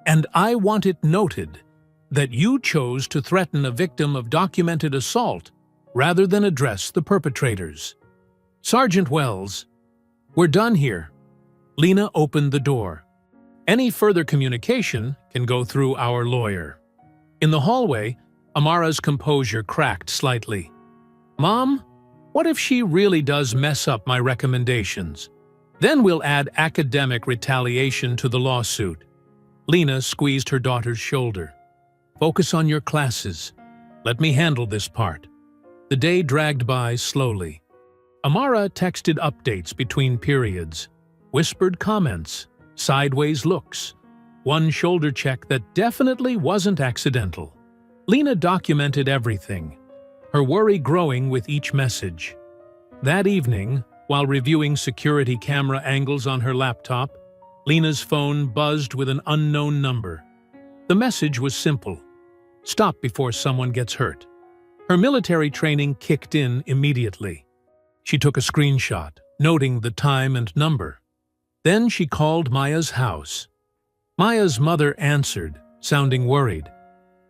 "And I want it noted that you chose to threaten a victim of documented assault rather than address the perpetrators." "Sergeant Wells, we're done here." Lena opened the door. "Any further communication can go through our lawyer." In the hallway, Amara's composure cracked slightly. "Mom, what if she really does mess up my recommendations? Then we'll add academic retaliation to the lawsuit." Lena squeezed her daughter's shoulder. "Focus on your classes. Let me handle this part." The day dragged by slowly. Amara texted updates between periods, whispered comments, sideways looks, one shoulder check that definitely wasn't accidental. Lena documented everything, her worry growing with each message. That evening, while reviewing security camera angles on her laptop, Lena's phone buzzed with an unknown number. The message was simple: "Stop before someone gets hurt." Her military training kicked in immediately. She took a screenshot, noting the time and number. Then she called Maya's house. Maya's mother answered, sounding worried.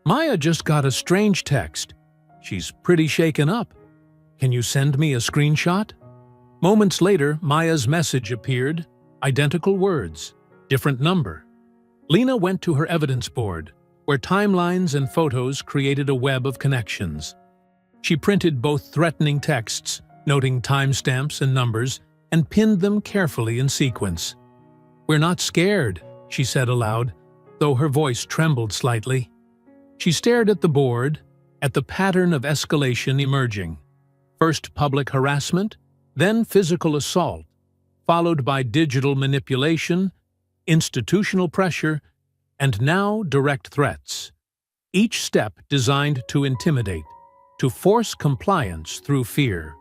"Maya just got a strange text. She's pretty shaken up. Can you send me a screenshot?" Moments later, Maya's message appeared, identical words, different number. Lena went to her evidence board, where timelines and photos created a web of connections. She printed both threatening texts, noting timestamps and numbers, and pinned them carefully in sequence. "We're not scared," she said aloud, though her voice trembled slightly. She stared at the board, at the pattern of escalation emerging. First public harassment, then physical assault, followed by digital manipulation, institutional pressure, and now direct threats. Each step designed to intimidate, to force compliance through fear.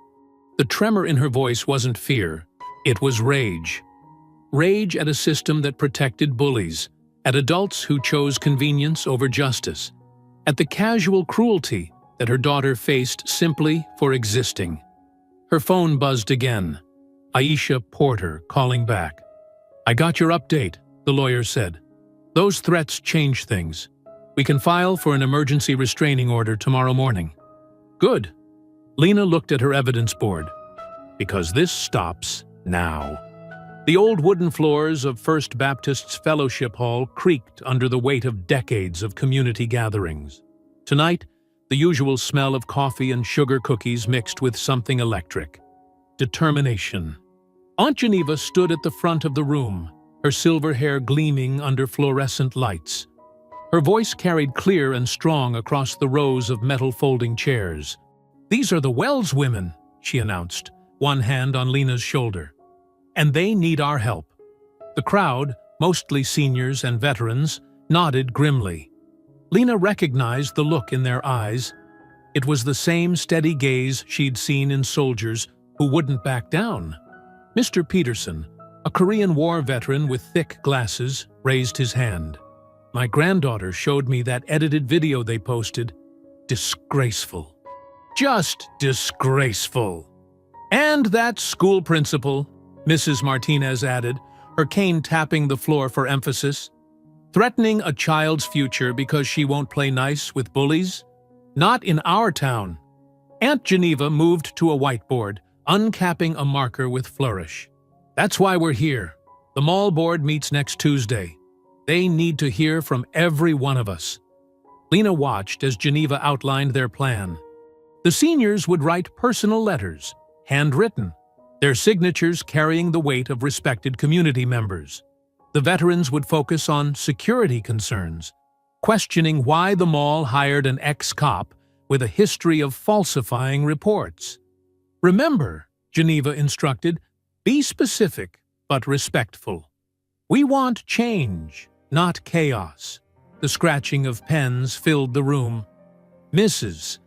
The tremor in her voice wasn't fear, it was rage. Rage at a system that protected bullies, at adults who chose convenience over justice, at the casual cruelty that her daughter faced simply for existing. Her phone buzzed again. Aisha Porter calling back. "I got your update," the lawyer said. "Those threats change things. We can file for an emergency restraining order tomorrow morning." "Good." Lena looked at her evidence board. "Because this stops now." The old wooden floors of First Baptist's Fellowship Hall creaked under the weight of decades of community gatherings. Tonight, the usual smell of coffee and sugar cookies mixed with something electric. Determination. Aunt Geneva stood at the front of the room, her silver hair gleaming under fluorescent lights. Her voice carried clear and strong across the rows of metal folding chairs. "These are the Wells women," she announced, one hand on Lena's shoulder. "And they need our help." The crowd, mostly seniors and veterans, nodded grimly. Lena recognized the look in their eyes. It was the same steady gaze she'd seen in soldiers who wouldn't back down. Mr. Peterson, a Korean War veteran with thick glasses, raised his hand. "My granddaughter showed me that edited video they posted. Disgraceful. Just disgraceful." "And that school principal," Mrs. Martinez added, her cane tapping the floor for emphasis. "Threatening a child's future because she won't play nice with bullies? Not in our town." Aunt Geneva moved to a whiteboard, uncapping a marker with flourish. "That's why we're here. The mall board meets next Tuesday. They need to hear from every one of us." Lena watched as Geneva outlined their plan. The seniors would write personal letters, handwritten, their signatures carrying the weight of respected community members. The veterans would focus on security concerns, questioning why the mall hired an ex-cop with a history of falsifying reports. "Remember," Geneva instructed, "be specific but respectful. We want change, not chaos." The scratching of pens filled the room. Mrs.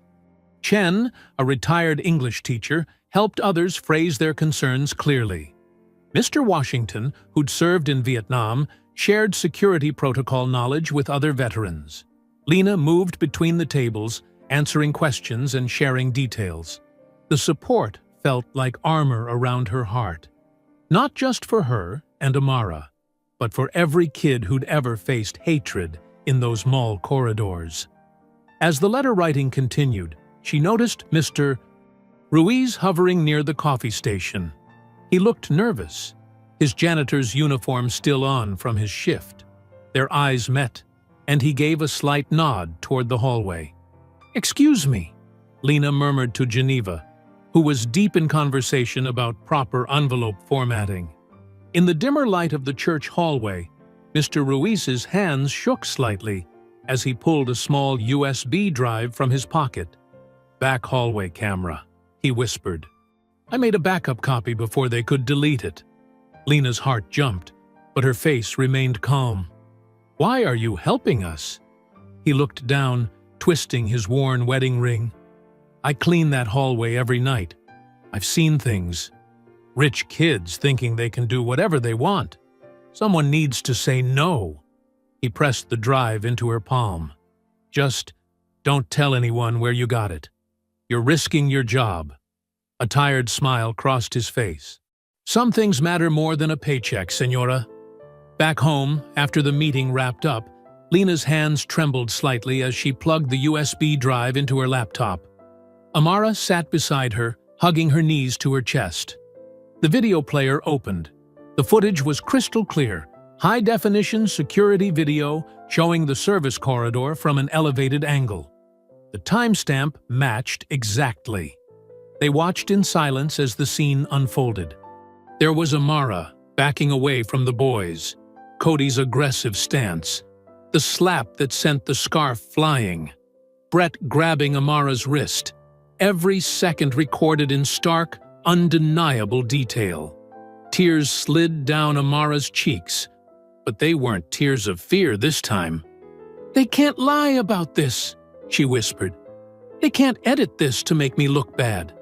Chen, a retired English teacher, helped others phrase their concerns clearly. Mr. Washington, who'd served in Vietnam, shared security protocol knowledge with other veterans. Lena moved between the tables, answering questions and sharing details. The support felt like armor around her heart. Not just for her and Amara, but for every kid who'd ever faced hatred in those mall corridors. As the letter writing continued, she noticed Mr. Ruiz hovering near the coffee station. He looked nervous, his janitor's uniform still on from his shift. Their eyes met, and he gave a slight nod toward the hallway. "Excuse me," Lena murmured to Geneva, who was deep in conversation about proper envelope formatting. In the dimmer light of the church hallway, Mr. Ruiz's hands shook slightly as he pulled a small USB drive from his pocket. "Back hallway camera," he whispered. "I made a backup copy before they could delete it." Lena's heart jumped, but her face remained calm. "Why are you helping us?" He looked down, twisting his worn wedding ring. "I clean that hallway every night. I've seen things. Rich kids thinking they can do whatever they want. Someone needs to say no." He pressed the drive into her palm. "Just don't tell anyone where you got it. You're risking your job." A tired smile crossed his face. "Some things matter more than a paycheck, Senora." Back home, after the meeting wrapped up, Lena's hands trembled slightly as she plugged the USB drive into her laptop. Amara sat beside her, hugging her knees to her chest. The video player opened. The footage was crystal clear, High-definition security video showing the service corridor from an elevated angle. The timestamp matched exactly. They watched in silence as the scene unfolded. There was Amara backing away from the boys, Cody's aggressive stance, the slap that sent the scarf flying, Brett grabbing Amara's wrist, every second recorded in stark, undeniable detail. Tears slid down Amara's cheeks, but they weren't tears of fear this time. "They can't lie about this," she whispered. "They can't edit this to make me look bad."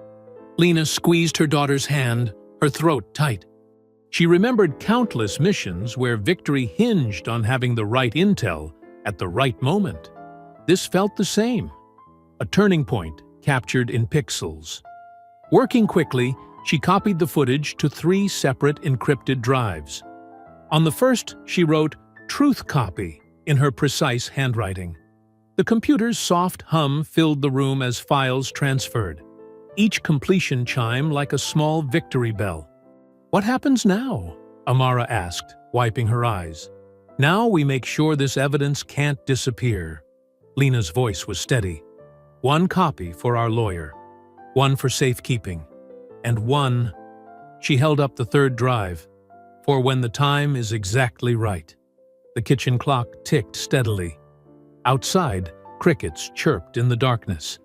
Lena squeezed her daughter's hand, her throat tight. She remembered countless missions where victory hinged on having the right intel at the right moment. This felt the same. A turning point captured in pixels. Working quickly, she copied the footage to 3 separate encrypted drives. On the first, she wrote "Truth Copy" in her precise handwriting. The computer's soft hum filled the room as files transferred, each completion chime like a small victory bell. "What happens now?" Amara asked, wiping her eyes. "Now we make sure this evidence can't disappear." Lena's voice was steady. "One copy for our lawyer, one for safekeeping, and one—" She held up the third drive, "for when the time is exactly right." The kitchen clock ticked steadily. Outside, crickets chirped in the darkness.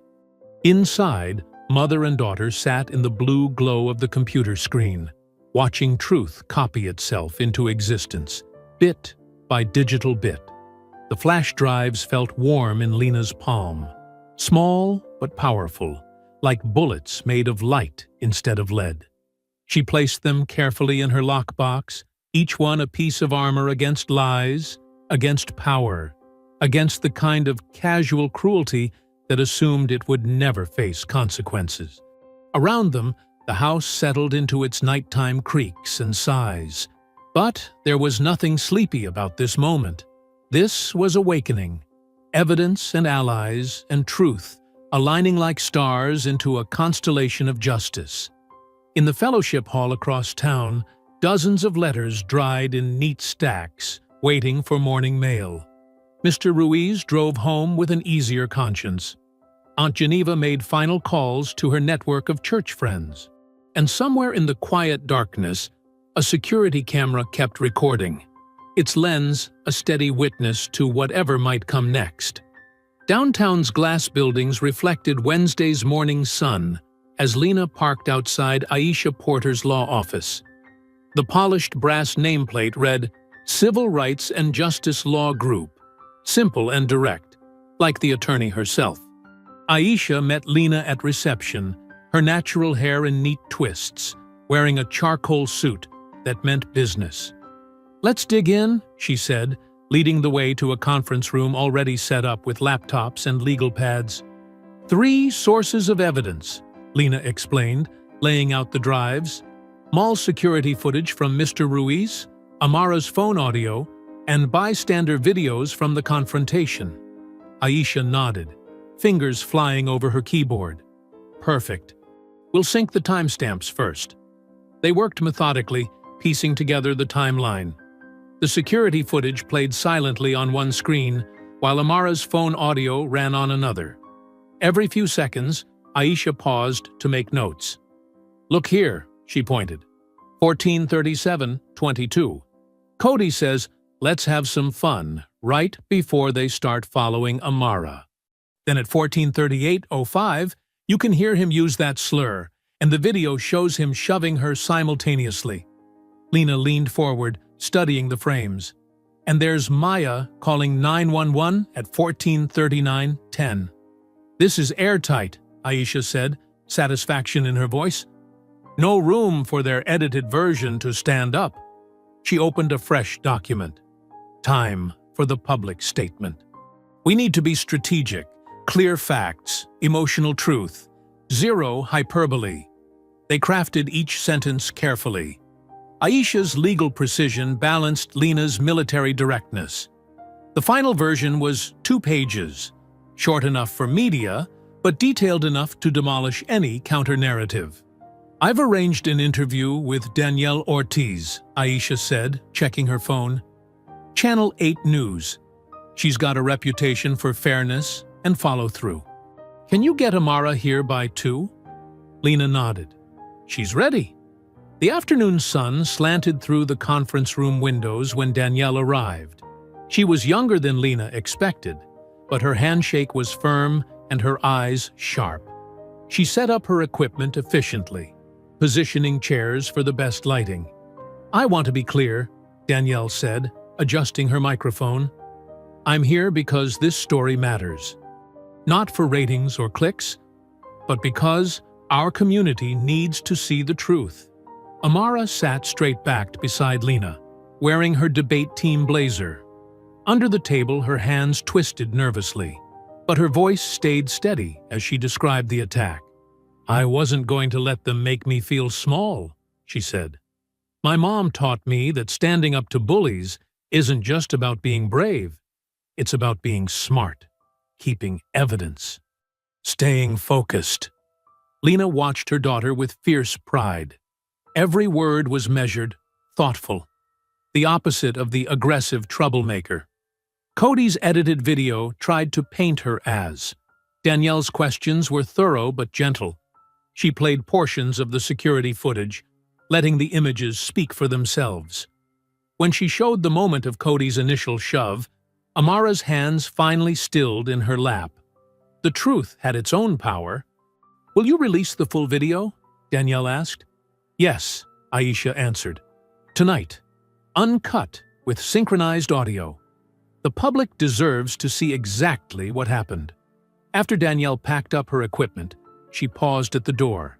Inside, mother and daughter sat in the blue glow of the computer screen, watching truth copy itself into existence, bit by digital bit. The flash drives felt warm in Lena's palm, small but powerful, like bullets made of light instead of lead. She placed them carefully in her lockbox, each one a piece of armor against lies, against power, against the kind of casual cruelty that assumed it would never face consequences. Around them, the house settled into its nighttime creaks and sighs. But there was nothing sleepy about this moment. This was awakening. Evidence and allies and truth aligning like stars into a constellation of justice. In the fellowship hall across town, dozens of letters dried in neat stacks, waiting for morning mail. Mr. Ruiz drove home with an easier conscience. Aunt Geneva made final calls to her network of church friends. And somewhere in the quiet darkness, a security camera kept recording, its lens a steady witness to whatever might come next. Downtown's glass buildings reflected Wednesday's morning sun as Lena parked outside Aisha Porter's law office. The polished brass nameplate read, "Civil Rights and Justice Law Group," simple and direct, like the attorney herself. Aisha met Lena at reception, her natural hair in neat twists, wearing a charcoal suit that meant business. "Let's dig in," she said, leading the way to a conference room already set up with laptops and legal pads. "3 sources of evidence," Lena explained, laying out the drives. "Mall security footage from Mr. Ruiz, Amara's phone audio, and bystander videos from the confrontation." Aisha nodded, fingers flying over her keyboard. "Perfect. We'll sync the timestamps first." They worked methodically, piecing together the timeline. The security footage played silently on one screen, while Amara's phone audio ran on another. Every few seconds, Aisha paused to make notes. "Look here," she pointed. 14:37:22. Cody says, "Let's have some fun," right before they start following Amara. Then at 14:38:05, you can hear him use that slur, and the video shows him shoving her simultaneously. Lena leaned forward, studying the frames. And there's Maya calling 911 at 14:39:10. "This is airtight," Aisha said, satisfaction in her voice. "No room for their edited version to stand up." She opened a fresh document. Time for the public statement. "We need to be strategic, clear facts, emotional truth, zero hyperbole." They crafted each sentence carefully. Aisha's legal precision balanced Lena's military directness. The final version was 2 pages, short enough for media, but detailed enough to demolish any counter-narrative. "I've arranged an interview with Danielle Ortiz," Aisha said, checking her phone. Channel 8 News. She's got a reputation for fairness and follow-through. Can you get Amara here by 2? Lena nodded. She's ready. The afternoon sun slanted through the conference room windows when Danielle arrived. She was younger than Lena expected, but her handshake was firm and her eyes sharp. She set up her equipment efficiently, positioning chairs for the best lighting. "I want to be clear," Danielle said, adjusting her microphone. "I'm here because this story matters. Not for ratings or clicks, but because our community needs to see the truth." Amara sat straight-backed beside Lena, wearing her debate team blazer. Under the table, her hands twisted nervously, but her voice stayed steady as she described the attack. "I wasn't going to let them make me feel small," she said. "My mom taught me that standing up to bullies isn't just about being brave. It's about being smart, keeping evidence, staying focused." Lena watched her daughter with fierce pride. Every word was measured, thoughtful, the opposite of the aggressive troublemaker. Cody's edited video tried to paint her as. Danielle's questions were thorough but gentle. She played portions of the security footage, letting the images speak for themselves. When she showed the moment of Cody's initial shove, Amara's hands finally stilled in her lap. The truth had its own power. "Will you release the full video?" Danielle asked. "Yes," Aisha answered. "Tonight. Uncut, with synchronized audio. The public deserves to see exactly what happened." After Danielle packed up her equipment, she paused at the door.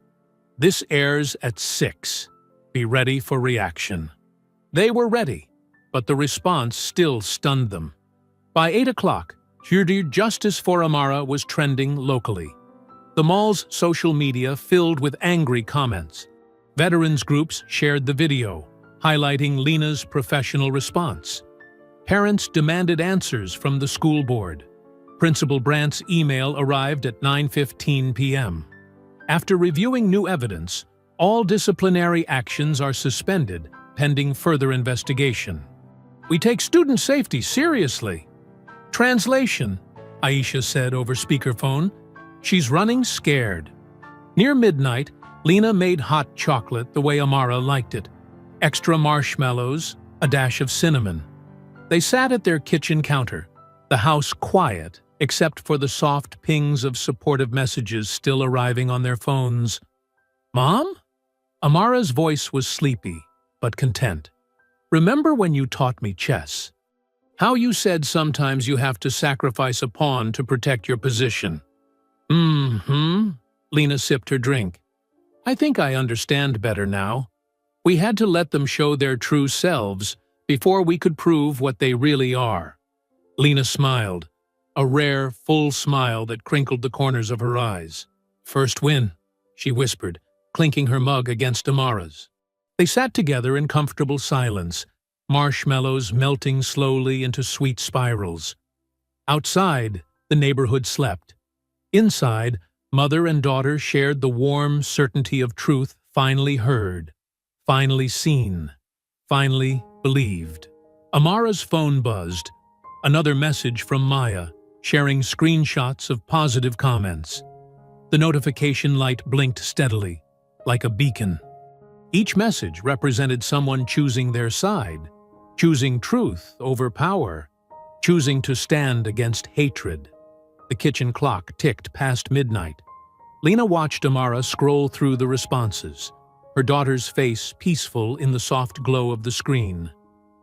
"This airs at 6. Be ready for reaction." They were ready, but the response still stunned them. By 8 o'clock, "Justice for Amara" was trending locally. The mall's social media filled with angry comments. Veterans groups shared the video, highlighting Lena's professional response. Parents demanded answers from the school board. Principal Brandt's email arrived at 9:15 p.m. After reviewing new evidence, all disciplinary actions are suspended pending further investigation. "We take student safety seriously." Translation, Aisha said over speakerphone. "She's running scared." Near midnight, Lena made hot chocolate the way Amara liked it. Extra marshmallows, a dash of cinnamon. They sat at their kitchen counter, the house quiet except for the soft pings of supportive messages still arriving on their phones. "Mom?" Amara's voice was sleepy, but content. "Remember when you taught me chess? How you said sometimes you have to sacrifice a pawn to protect your position?" Lena sipped her drink. "I think I understand better now. We had to let them show their true selves before we could prove what they really are." Lena smiled, a rare, full smile that crinkled the corners of her eyes. "First win," she whispered, clinking her mug against Amara's. They sat together in comfortable silence, marshmallows melting slowly into sweet spirals. Outside, the neighborhood slept. Inside, mother and daughter shared the warm certainty of truth finally heard, finally seen, finally believed. Amara's phone buzzed, another message from Maya, sharing screenshots of positive comments. The notification light blinked steadily, like a beacon. Each message represented someone choosing their side, choosing truth over power, choosing to stand against hatred. The kitchen clock ticked past midnight. Lena watched Amara scroll through the responses, her daughter's face peaceful in the soft glow of the screen.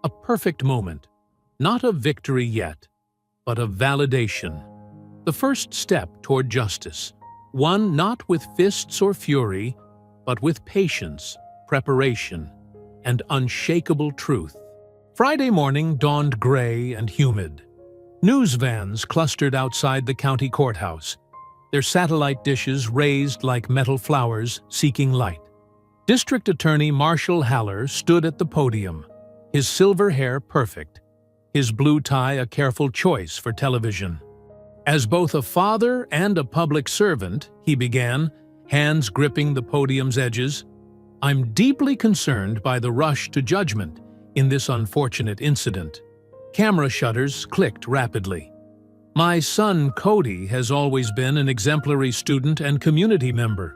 A perfect moment, not of victory yet, but of validation. The first step toward justice, one not with fists or fury, but with patience, preparation, and unshakable truth. Friday morning dawned gray and humid. News vans clustered outside the county courthouse, their satellite dishes raised like metal flowers seeking light. District Attorney Marshall Haller stood at the podium, his silver hair perfect, his blue tie a careful choice for television. As both a father and a public servant, he began, hands gripping the podium's edges, "I'm deeply concerned by the rush to judgment in this unfortunate incident. Camera shutters clicked rapidly. My son, Cody, has always been an exemplary student and community member.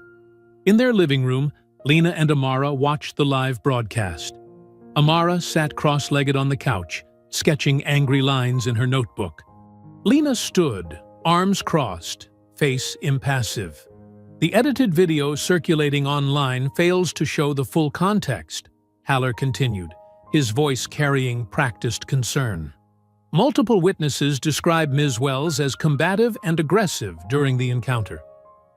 In their living room, Lena and Amara watched the live broadcast. Amara sat cross-legged on the couch, sketching angry lines in her notebook. Lena stood, arms crossed, face impassive. The edited video circulating online fails to show the full context, Haller continued, his voice carrying practiced concern. Multiple witnesses describe Ms. Wells as combative and aggressive during the encounter.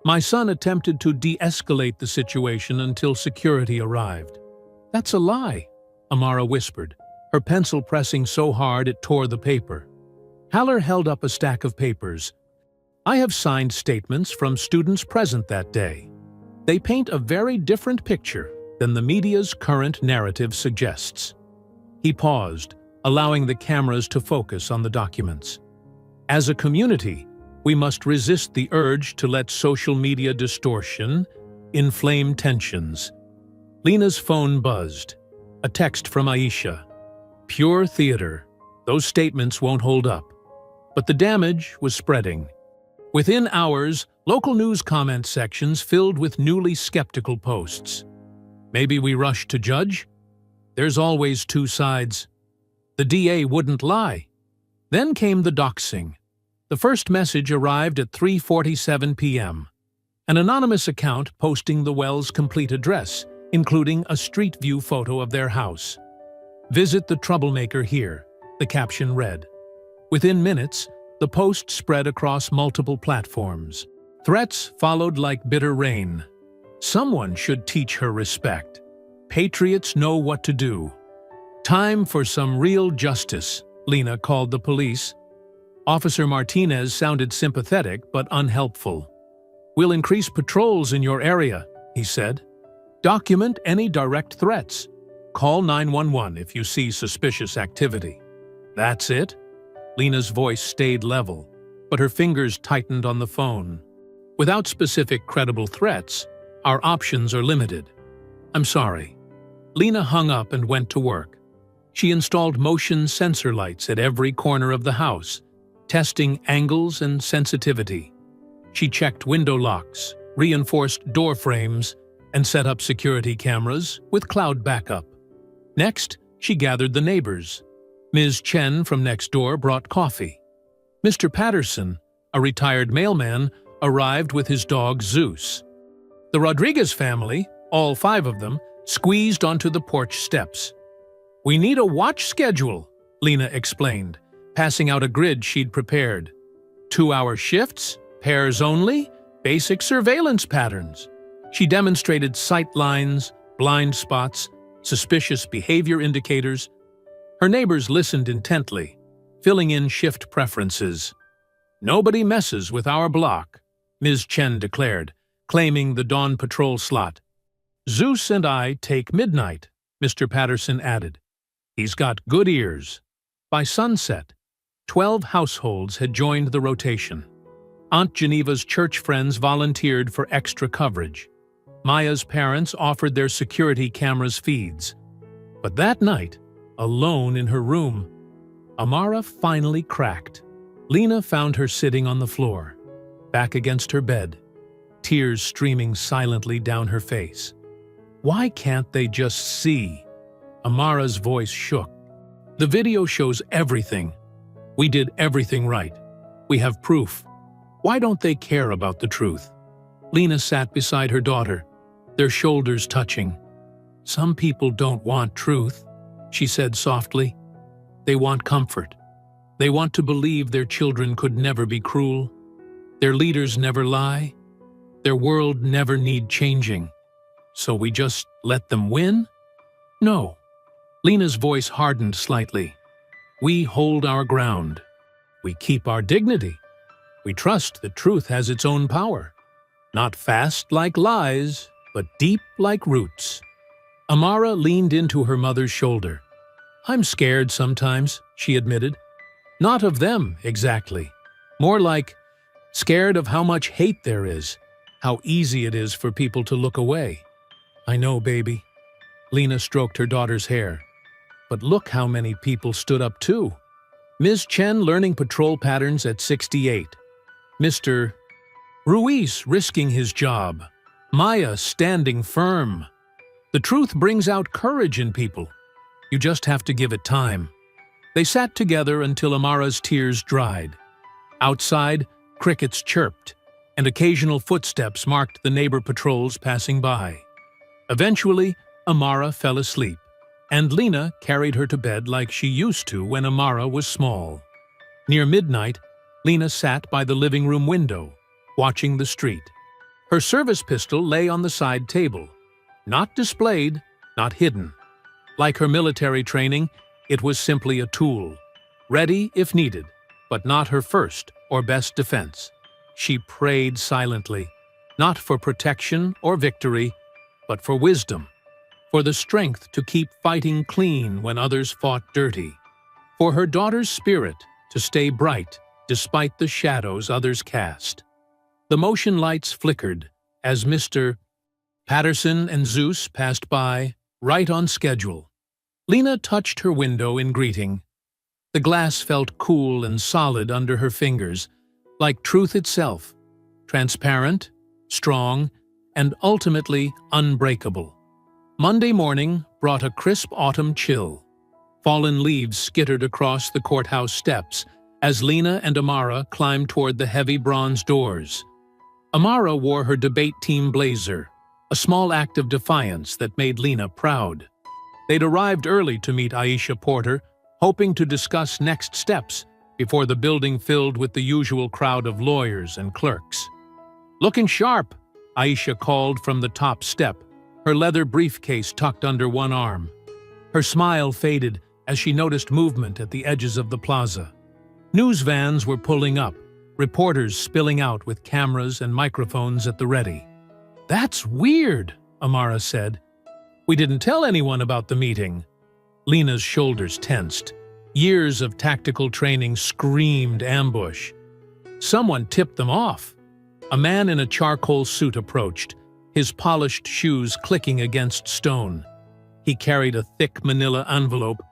My son attempted to de-escalate the situation until security arrived. That's a lie, Amara whispered, her pencil pressing so hard it tore the paper. Haller held up a stack of papers. I have signed statements from students present that day. They paint a very different picture than the media's current narrative suggests. He paused, allowing the cameras to focus on the documents. As a community, we must resist the urge to let social media distortion inflame tensions. Lena's phone buzzed. A text from Aisha. Pure theater. Those statements won't hold up. But the damage was spreading. Within hours, local news comment sections filled with newly skeptical posts. Maybe we rush to judge? There's always two sides. The DA wouldn't lie. Then came the doxing. The first message arrived at 3:47 p.m. An anonymous account posting the Wells' complete address, including a street view photo of their house. Visit the troublemaker here, the caption read. Within minutes, the post spread across multiple platforms. Threats followed like bitter rain. Someone should teach her respect. Patriots know what to do. Time for some real justice, Lena called the police. Officer Martinez sounded sympathetic but unhelpful. We'll increase patrols in your area, he said. Document any direct threats. Call 911 if you see suspicious activity. That's it? Lena's voice stayed level, but her fingers tightened on the phone. Without specific credible threats, our options are limited. I'm sorry. Lena hung up and went to work. She installed motion sensor lights at every corner of the house, testing angles and sensitivity. She checked window locks, reinforced door frames, and set up security cameras with cloud backup. Next, she gathered the neighbors. Ms. Chen from next door brought coffee. Mr. Patterson, a retired mailman, arrived with his dog Zeus. The Rodriguez family, all 5 of them, squeezed onto the porch steps. We need a watch schedule, Lena explained, passing out a grid she'd prepared. 2-hour shifts, pairs only, basic surveillance patterns. She demonstrated sight lines, blind spots, suspicious behavior indicators. Her neighbors listened intently, filling in shift preferences. Nobody messes with our block, Ms. Chen declared, claiming the dawn patrol slot. Zeus and I take midnight, Mr. Patterson added. He's got good ears. By sunset, 12 households had joined the rotation. Aunt Geneva's church friends volunteered for extra coverage. Maya's parents offered their security cameras feeds. But that night, alone in her room, Amara finally cracked. Lena found her sitting on the floor, back against her bed, tears streaming silently down her face. Why can't they just see? Amara's voice shook. The video shows everything. We did everything right. We have proof. Why don't they care about the truth? Lena sat beside her daughter, their shoulders touching. Some people don't want truth, she said softly. They want comfort. They want to believe their children could never be cruel. Their leaders never lie. Their world never need changing. So we just let them win? No. Lena's voice hardened slightly. We hold our ground. We keep our dignity. We trust that truth has its own power. Not fast like lies, but deep like roots. Amara leaned into her mother's shoulder. I'm scared sometimes, she admitted. Not of them, exactly. More like scared of how much hate there is, how easy it is for people to look away. I know, baby. Lena stroked her daughter's hair. But look how many people stood up too. Ms. Chen learning patrol patterns at 68. Mr. Ruiz risking his job. Maya standing firm. The truth brings out courage in people. You just have to give it time. They sat together until Amara's tears dried. Outside, crickets chirped, and occasional footsteps marked the neighbor patrols passing by. Eventually, Amara fell asleep, and Lena carried her to bed like she used to when Amara was small. Near midnight, Lena sat by the living room window, watching the street. Her service pistol lay on the side table, not displayed, not hidden. Like her military training, it was simply a tool, ready if needed, but not her first or best defense. She prayed silently, not for protection or victory, but for wisdom, for the strength to keep fighting clean when others fought dirty, for her daughter's spirit to stay bright despite the shadows others cast. The motion lights flickered as Mr. Patterson and Zeus passed by, right on schedule. Lena touched her window in greeting. The glass felt cool and solid under her fingers, like truth itself, transparent, strong, and ultimately unbreakable. Monday morning brought a crisp autumn chill. Fallen leaves skittered across the courthouse steps as Lena and Amara climbed toward the heavy bronze doors. Amara wore her debate team blazer, a small act of defiance that made Lena proud. They'd arrived early to meet Aisha Porter, hoping to discuss next steps before the building filled with the usual crowd of lawyers and clerks. "Looking sharp," Aisha called from the top step, her leather briefcase tucked under one arm. Her smile faded as she noticed movement at the edges of the plaza. News vans were pulling up, reporters spilling out with cameras and microphones at the ready. "That's weird," Amara said. "We didn't tell anyone about the meeting." Lena's shoulders tensed. Years of tactical training screamed ambush. Someone tipped them off. A man in a charcoal suit approached, his polished shoes clicking against stone. He carried a thick manila envelope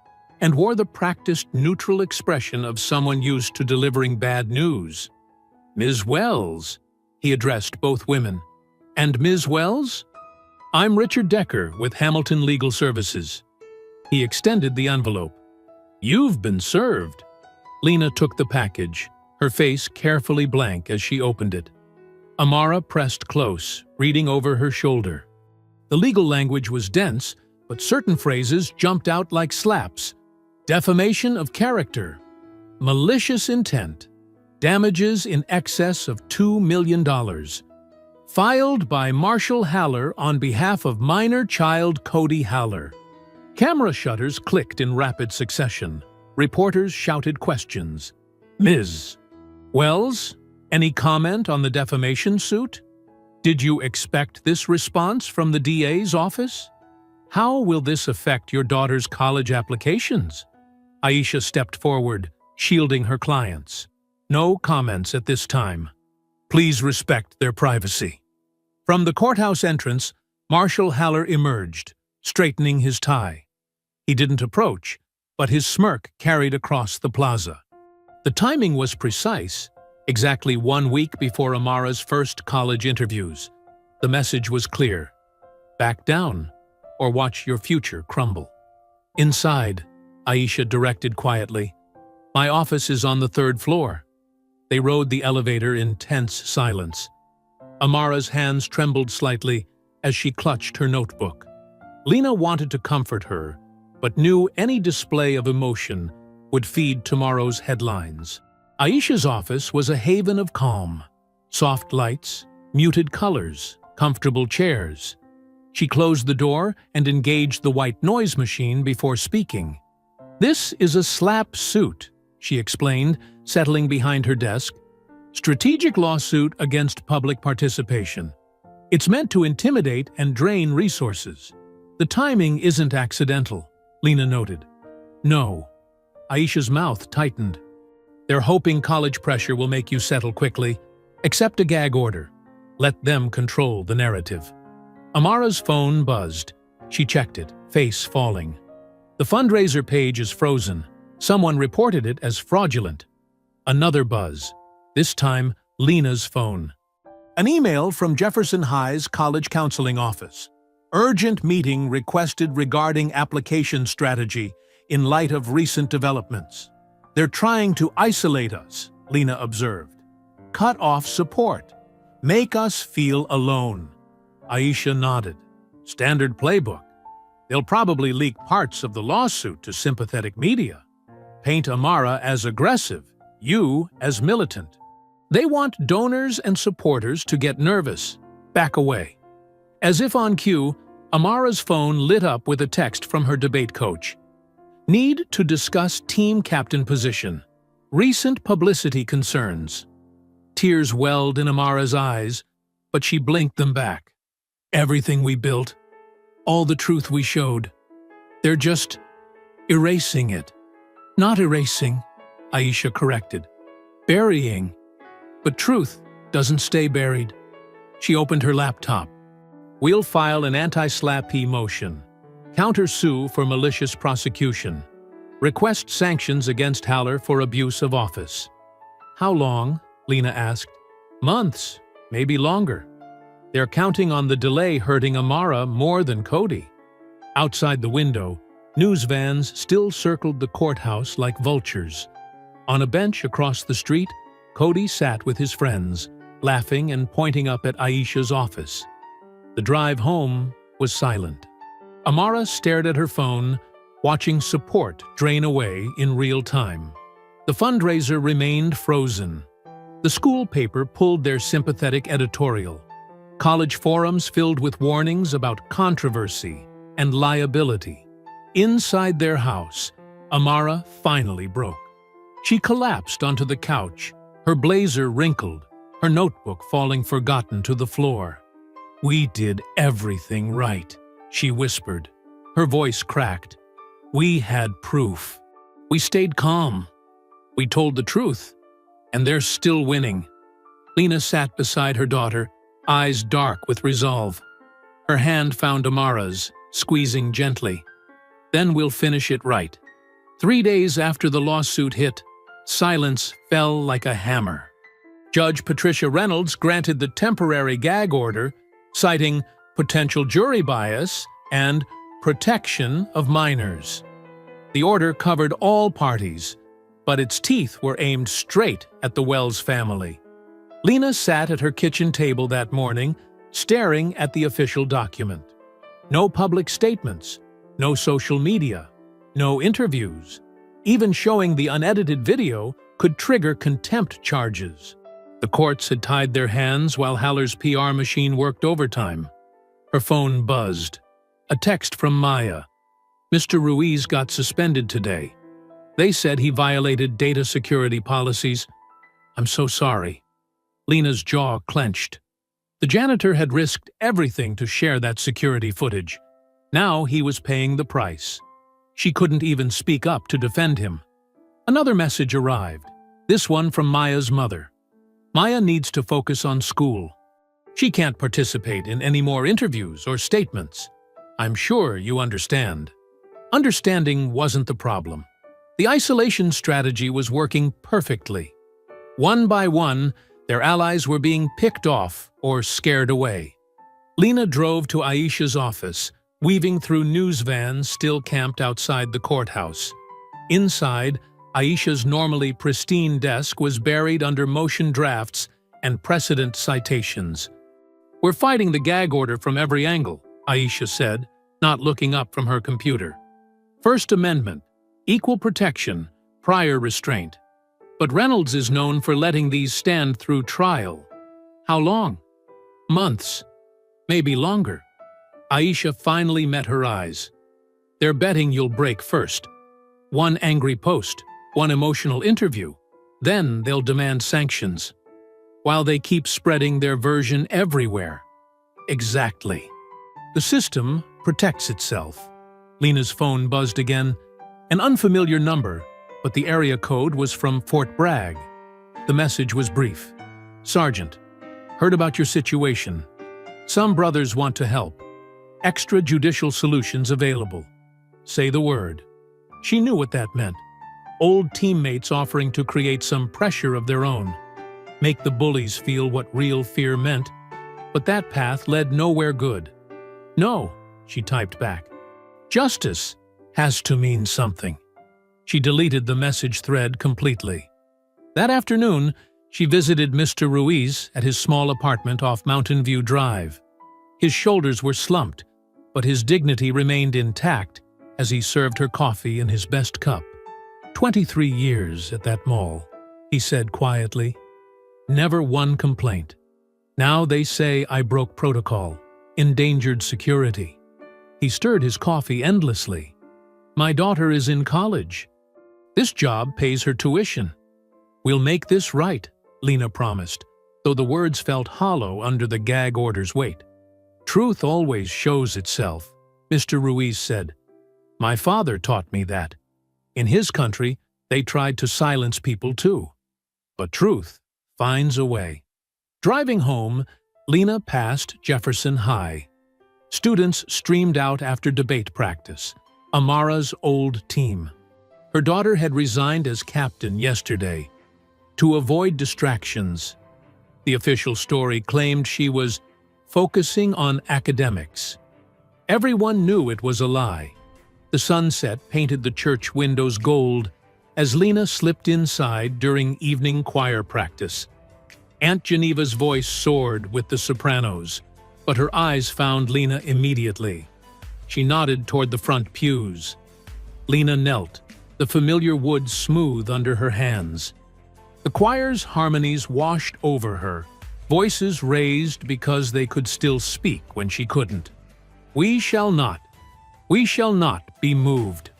and wore the practiced neutral expression of someone used to delivering bad news. "Ms. Wells," he addressed both women. "And Ms. Wells? I'm Richard Decker with Hamilton Legal Services." He extended the envelope. "You've been served." Lena took the package, her face carefully blank as she opened it. Amara pressed close, reading over her shoulder. The legal language was dense, but certain phrases jumped out like slaps. Defamation of character, malicious intent, damages in excess of $2 million. Filed by Marshall Haller on behalf of minor child Cody Haller. Camera shutters clicked in rapid succession. Reporters shouted questions. "Ms. Wells, any comment on the defamation suit? Did you expect this response from the DA's office? How will this affect your daughter's college applications?" Aisha stepped forward, shielding her clients. "No comments at this time. Please respect their privacy." From the courthouse entrance, Marshall Haller emerged, straightening his tie. He didn't approach, but his smirk carried across the plaza. The timing was precise, exactly 1 week before Amara's first college interviews. The message was clear. Back down, or watch your future crumble. "Inside," Aisha directed quietly. "My office is on the 3rd floor." They rode the elevator in tense silence. Amara's hands trembled slightly as she clutched her notebook. Lena wanted to comfort her, but knew any display of emotion would feed tomorrow's headlines. Aisha's office was a haven of calm. Soft lights, muted colors, comfortable chairs. She closed the door and engaged the white noise machine before speaking. "This is a slap suit," she explained, settling behind her desk. "Strategic lawsuit against public participation. It's meant to intimidate and drain resources. The timing isn't accidental," Lena noted. "No." Aisha's mouth tightened. "They're hoping college pressure will make you settle quickly. Accept a gag order. Let them control the narrative." Amara's phone buzzed. She checked it, face falling. "The fundraiser page is frozen. Someone reported it as fraudulent. Another buzz, this time Lena's phone. An email from Jefferson High's college counseling office. Urgent meeting requested regarding application strategy in light of recent developments. They're trying to isolate us, Lena observed. Cut off support. Make us feel alone. Aisha nodded. Standard playbook. They'll probably leak parts of the lawsuit to sympathetic media. Paint Amara as aggressive, you as militant. They want donors and supporters to get nervous, back away. As if on cue, Amara's phone lit up with a text from her debate coach. Need to discuss team captain position. Recent publicity concerns. Tears welled in Amara's eyes, but she blinked them back. Everything we built, all the truth we showed, they're just erasing it. Not erasing, Aisha corrected. Burying. But truth doesn't stay buried. She opened her laptop. We'll file an anti-SLAPP motion. Counter-sue for malicious prosecution. Request sanctions against Haller for abuse of office. How long? Lena asked. Months, maybe longer. They're counting on the delay hurting Amara more than Cody. Outside the window, news vans still circled the courthouse like vultures. On a bench across the street, Cody sat with his friends, laughing and pointing up at Aisha's office. The drive home was silent. Amara stared at her phone, watching support drain away in real time. The fundraiser remained frozen. The school paper pulled their sympathetic editorial. College forums filled with warnings about controversy and liability. Inside their house, Amara finally broke. She collapsed onto the couch, her blazer wrinkled, her notebook falling forgotten to the floor. We did everything right, she whispered. Her voice cracked. We had proof. We stayed calm. We told the truth. And they're still winning. Lena sat beside her daughter, eyes dark with resolve. Her hand found Amara's, squeezing gently. Then we'll finish it right. 3 days after the lawsuit hit, silence fell like a hammer. Judge Patricia Reynolds granted the temporary gag order, citing potential jury bias and protection of minors. The order covered all parties, but its teeth were aimed straight at the Wells family. Lena sat at her kitchen table that morning, staring at the official document. No public statements, no social media, no interviews. Even showing the unedited video could trigger contempt charges. The courts had tied their hands while Haller's PR machine worked overtime. Her phone buzzed. A text from Maya. Mr. Ruiz got suspended today. They said he violated data security policies. I'm so sorry. Lena's jaw clenched. The janitor had risked everything to share that security footage. Now he was paying the price. She couldn't even speak up to defend him. Another message arrived, this one from Maya's mother. Maya needs to focus on school. She can't participate in any more interviews or statements. I'm sure you understand. Understanding wasn't the problem. The isolation strategy was working perfectly. One by one, their allies were being picked off or scared away. Lena drove to Aisha's office, weaving through news vans still camped outside the courthouse. Inside, Aisha's normally pristine desk was buried under motion drafts and precedent citations. We're fighting the gag order from every angle, Aisha said, not looking up from her computer. First Amendment, equal protection, prior restraint. But Reynolds is known for letting these stand through trial. How long? Months. Maybe longer. Aisha finally met her eyes. They're betting you'll break first. One angry post, one emotional interview. Then they'll demand sanctions. While they keep spreading their version everywhere. Exactly. The system protects itself. Lena's phone buzzed again. An unfamiliar number, but the area code was from Fort Bragg. The message was brief. Sergeant, heard about your situation. Some brothers want to help. Extrajudicial solutions available. Say the word. She knew what that meant. old teammates offering to create some pressure of their own, make the bullies feel what real fear meant, but that path led nowhere good. "No," she typed back. "Justice has to mean something." She deleted the message thread completely. That afternoon, she visited Mr. Ruiz at his small apartment off Mountain View Drive. His shoulders were slumped, but his dignity remained intact as he served her coffee in his best cup. 23 years at that mall, he said quietly. Never one complaint. Now they say I broke protocol, endangered security. He stirred his coffee endlessly. My daughter is in college. This job pays her tuition. We'll make this right, Lena promised, though the words felt hollow under the gag order's weight. Truth always shows itself, Mr. Ruiz said. My father taught me that. In his country, they tried to silence people too. But truth finds a way. Driving home, Lena passed Jefferson High. Students streamed out after debate practice, Amara's old team. Her daughter had resigned as captain yesterday to avoid distractions. The official story claimed she was focusing on academics. Everyone knew it was a lie. The sunset painted the church windows gold as Lena slipped inside during evening choir practice. Aunt Geneva's voice soared with the sopranos, but her eyes found Lena immediately. She nodded toward the front pews. Lena knelt, the familiar wood smooth under her hands. The choir's harmonies washed over her, voices raised because they could still speak when she couldn't. We shall not be moved.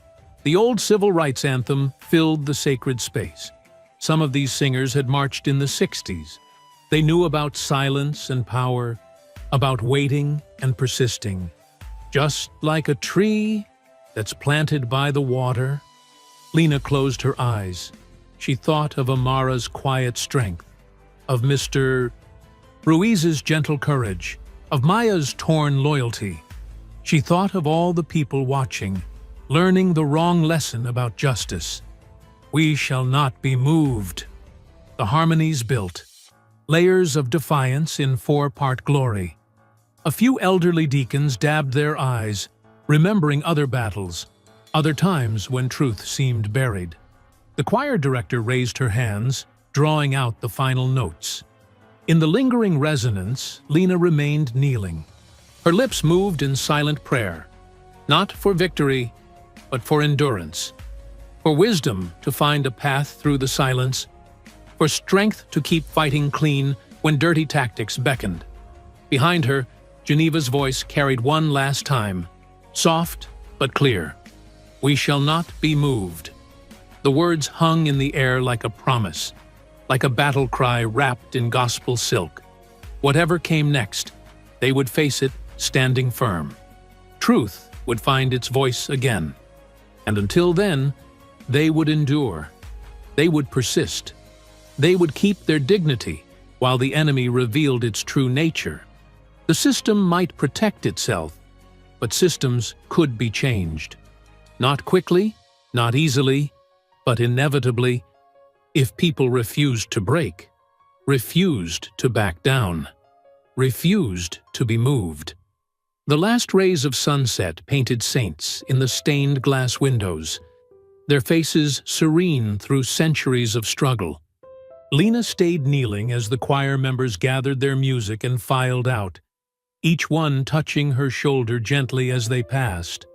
The old civil rights anthem filled the sacred space. Some of these singers had marched in the 60s. They knew about silence and power, about waiting and persisting. Just like a tree that's planted by the water. Lena closed her eyes. She thought of Amara's quiet strength, of Mr. Ruiz's gentle courage, of Maya's torn loyalty. She thought of all the people watching, learning the wrong lesson about justice. We shall not be moved. The harmonies built, layers of defiance in four-part glory. A few elderly deacons dabbed their eyes, remembering other battles, other times when truth seemed buried. The choir director raised her hands, drawing out the final notes. In the lingering resonance, Lena remained kneeling. Her lips moved in silent prayer, not for victory, but for endurance, for wisdom to find a path through the silence, for strength to keep fighting clean when dirty tactics beckoned. Behind her, Geneva's voice carried one last time, soft but clear. We shall not be moved. The words hung in the air like a promise, like a battle cry wrapped in gospel silk. Whatever came next, they would face it standing firm. Truth would find its voice again. And until then, they would endure. They would persist. They would keep their dignity while the enemy revealed its true nature. The system might protect itself, but systems could be changed. Not quickly, not easily, but inevitably, if people refused to break, refused to back down, refused to be moved. The last rays of sunset painted saints in the stained glass windows, their faces serene through centuries of struggle. Lena stayed kneeling as the choir members gathered their music and filed out, each one touching her shoulder gently as they passed.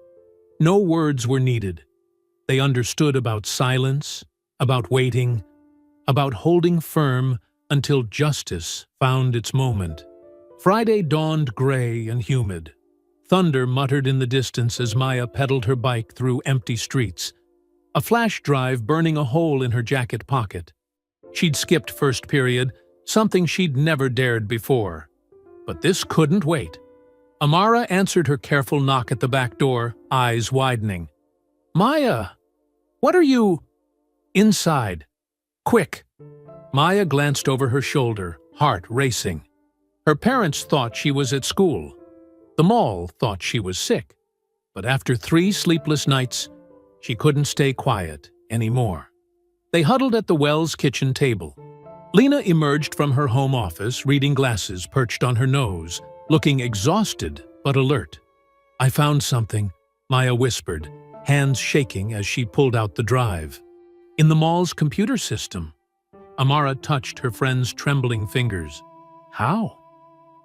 No words were needed. They understood about silence, about waiting, about holding firm until justice found its moment. Friday dawned gray and humid. Thunder muttered in the distance as Maya pedaled her bike through empty streets, a flash drive burning a hole in her jacket pocket. She'd skipped first period, something she'd never dared before. But this couldn't wait. Amara answered her careful knock at the back door, eyes widening. Maya! What are you… Inside. Quick! Maya glanced over her shoulder, heart racing. Her parents thought she was at school. The mall thought she was sick. But after 3 sleepless nights, she couldn't stay quiet anymore. They huddled at the Wells kitchen table. Lena emerged from her home office, reading glasses perched on her nose, looking exhausted but alert. "I found something," Maya whispered, hands shaking as she pulled out the drive. "In the mall's computer system." Amara touched her friend's trembling fingers. "How?"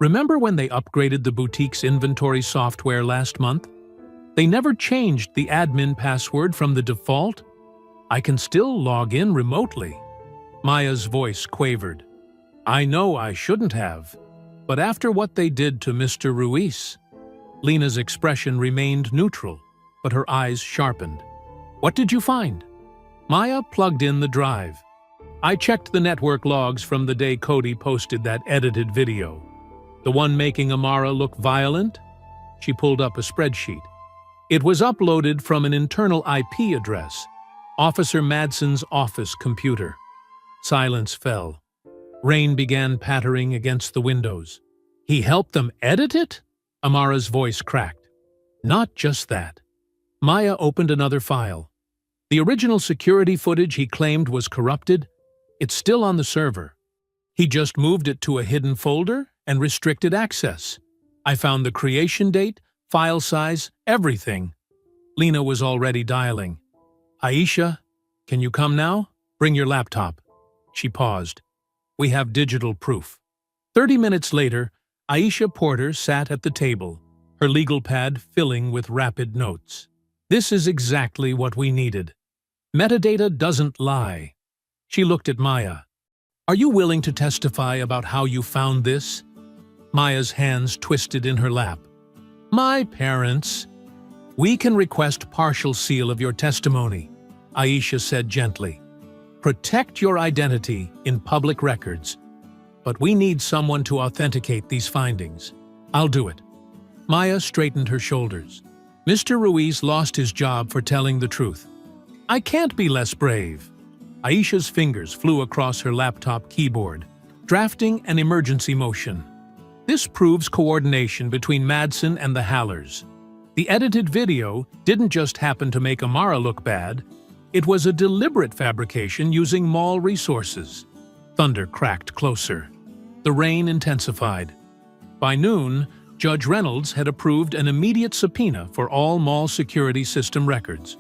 "Remember when they upgraded the boutique's inventory software last month? They never changed the admin password from the default. I can still log in remotely." Maya's voice quavered. "I know I shouldn't have, but after what they did to Mr. Ruiz." Lena's expression remained neutral, but her eyes sharpened. "What did you find?" Maya plugged in the drive. "I checked the network logs from the day Cody posted that edited video. The one making Amara look violent?" She pulled up a spreadsheet. "It was uploaded from an internal IP address, Officer Madsen's office computer." Silence fell. Rain began pattering against the windows. "He helped them edit it?" Amara's voice cracked. "Not just that." Maya opened another file. The original security footage he claimed was corrupted, it's still on the server. He just moved it to a hidden folder and restricted access. I found the creation date, file size, everything. Lena was already dialing. "Aisha, can you come now? Bring your laptop." She paused. "We have digital proof." 30 minutes later, Aisha Porter sat at the table, her legal pad filling with rapid notes. "This is exactly what we needed. Metadata doesn't lie." She looked at Maya. "Are you willing to testify about how you found this?" Maya's hands twisted in her lap. "My parents." "We can request partial seal of your testimony," Aisha said gently. "Protect your identity in public records. But we need someone to authenticate these findings." "I'll do it." Maya straightened her shoulders. "Mr. Ruiz lost his job for telling the truth. I can't be less brave." Aisha's fingers flew across her laptop keyboard, drafting an emergency motion. "This proves coordination between Madsen and the Hallers. The edited video didn't just happen to make Amara look bad, it was a deliberate fabrication using mall resources." Thunder cracked closer. The rain intensified. By noon, Judge Reynolds had approved an immediate subpoena for all mall security system records.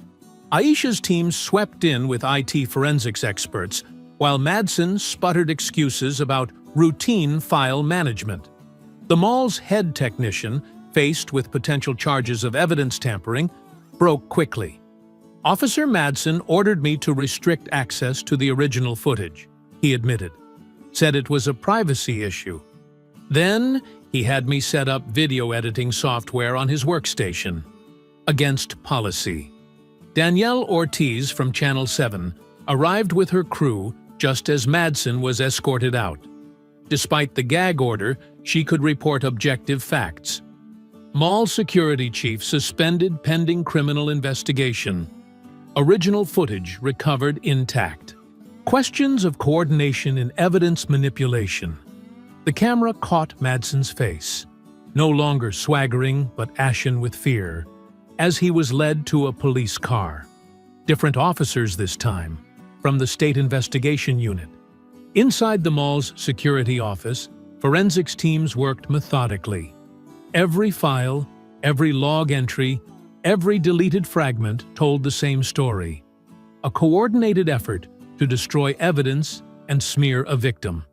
Aisha's team swept in with IT forensics experts, while Madsen sputtered excuses about routine file management. The mall's head technician, faced with potential charges of evidence tampering, broke quickly. "Officer Madsen ordered me to restrict access to the original footage," he admitted. "Said it was a privacy issue. Then he had me set up video editing software on his workstation. Against policy." Danielle Ortiz from Channel 7 arrived with her crew just as Madsen was escorted out. Despite the gag order, she could report objective facts. Mall security chief suspended pending criminal investigation. Original footage recovered intact. Questions of coordination in evidence manipulation. The camera caught Madsen's face, no longer swaggering but ashen with fear, as he was led to a police car. Different officers this time, from the State Investigation Unit. Inside the mall's security office, forensics teams worked methodically. Every file, every log entry, every deleted fragment told the same story. A coordinated effort to destroy evidence and smear a victim.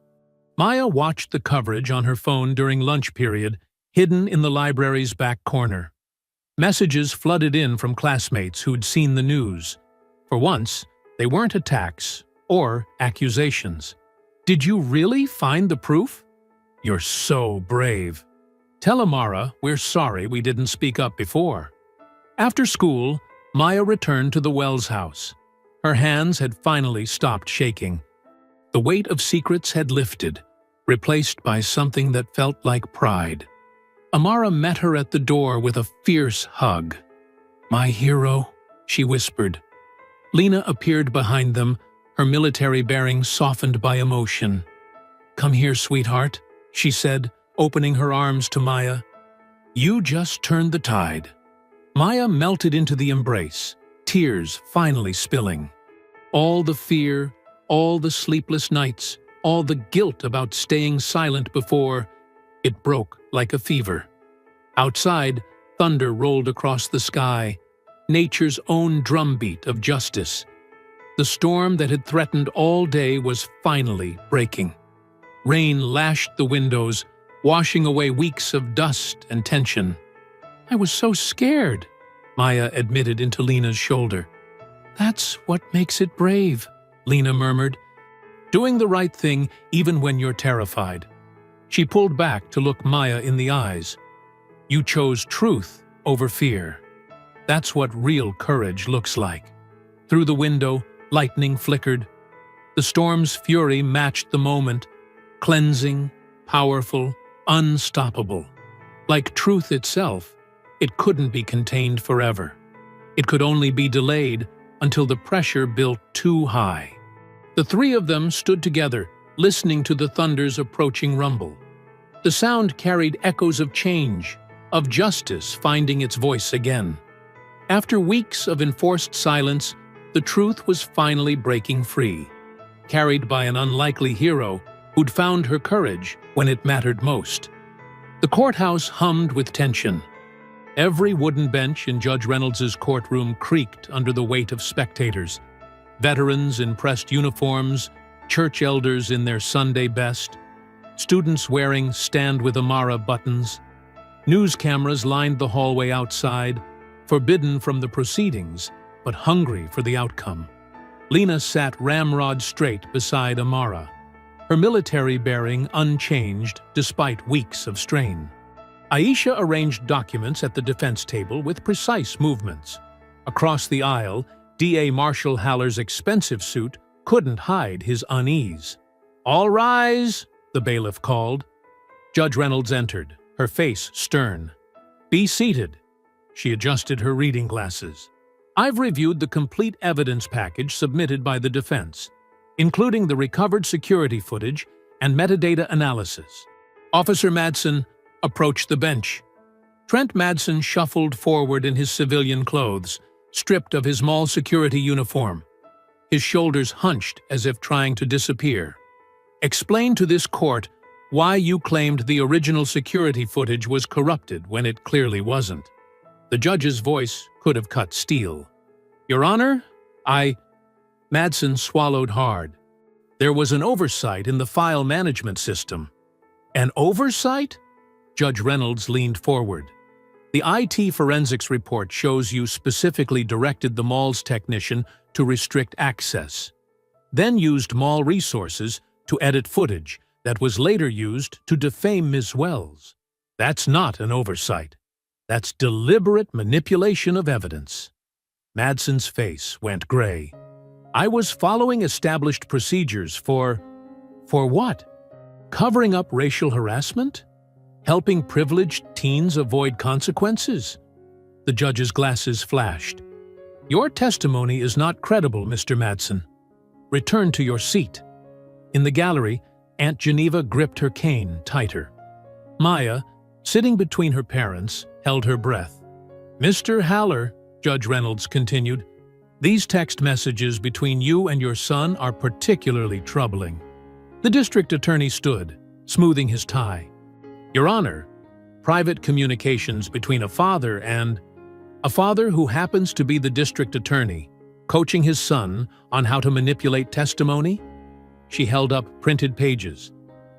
Maya watched the coverage on her phone during lunch period, hidden in the library's back corner. Messages flooded in from classmates who'd seen the news. For once, they weren't attacks or accusations. "Did you really find the proof?" "You're so brave." "Tell Amara we're sorry we didn't speak up before." After school, Maya returned to the Wells house. Her hands had finally stopped shaking. The weight of secrets had lifted, replaced by something that felt like pride. Amara met her at the door with a fierce hug. "My hero," she whispered. Lena appeared behind them, her military bearing softened by emotion. "Come here, sweetheart," she said, opening her arms to Maya. "You just turned the tide." Maya melted into the embrace, tears finally spilling. All the fear, all the sleepless nights, all the guilt about staying silent before, it broke like a fever. Outside, thunder rolled across the sky, nature's own drumbeat of justice. The storm that had threatened all day was finally breaking. Rain lashed the windows, washing away weeks of dust and tension. "I was so scared," Maya admitted into Lena's shoulder. "That's what makes it brave," Lena murmured. "Doing the right thing even when you're terrified." She pulled back to look Maya in the eyes. "You chose truth over fear. That's what real courage looks like." Through the window, lightning flickered. The storm's fury matched the moment, cleansing, powerful, unstoppable. Like truth itself, it couldn't be contained forever. It could only be delayed until the pressure built too high. The three of them stood together, listening to the thunder's approaching rumble. The sound carried echoes of change, of justice finding its voice again. After weeks of enforced silence, the truth was finally breaking free, carried by an unlikely hero who'd found her courage when it mattered most. The courthouse hummed with tension. Every wooden bench in Judge Reynolds's courtroom creaked under the weight of spectators. Veterans in pressed uniforms, church elders in their Sunday best, students wearing Stand with Amara buttons. News cameras lined the hallway outside, forbidden from the proceedings, but hungry for the outcome. Lena sat ramrod straight beside Amara, her military bearing unchanged despite weeks of strain. Aisha arranged documents at the defense table with precise movements. Across the aisle, D.A. Marshall Haller's expensive suit couldn't hide his unease. "All rise," the bailiff called. Judge Reynolds entered, her face stern. "Be seated." She adjusted her reading glasses. "I've reviewed the complete evidence package submitted by the defense, including the recovered security footage and metadata analysis." Officer Madsen approached the bench. Trent Madsen shuffled forward in his civilian clothes, stripped of his mall security uniform. His shoulders hunched as if trying to disappear. "Explain to this court why you claimed the original security footage was corrupted when it clearly wasn't." The judge's voice could have cut steel. "Your Honor, Madsen swallowed hard. "There was an oversight in the file management system." "An oversight?" Judge Reynolds leaned forward. "The IT forensics report shows you specifically directed the mall's technician to restrict access, then used mall resources to edit footage that was later used to defame Ms. Wells. That's not an oversight. That's deliberate manipulation of evidence." Madsen's face went gray. "I was following established procedures for what? Covering up racial harassment? Helping privileged teens avoid consequences?" The judge's glasses flashed. "Your testimony is not credible, Mr. Madsen. Return to your seat." In the gallery, Aunt Geneva gripped her cane tighter. Maya, sitting between her parents, held her breath. "Mr. Haller," Judge Reynolds continued, "these text messages between you and your son are particularly troubling." The district attorney stood, smoothing his tie. "Your Honor, private communications between a father who happens to be the district attorney, coaching his son on how to manipulate testimony?" She held up printed pages.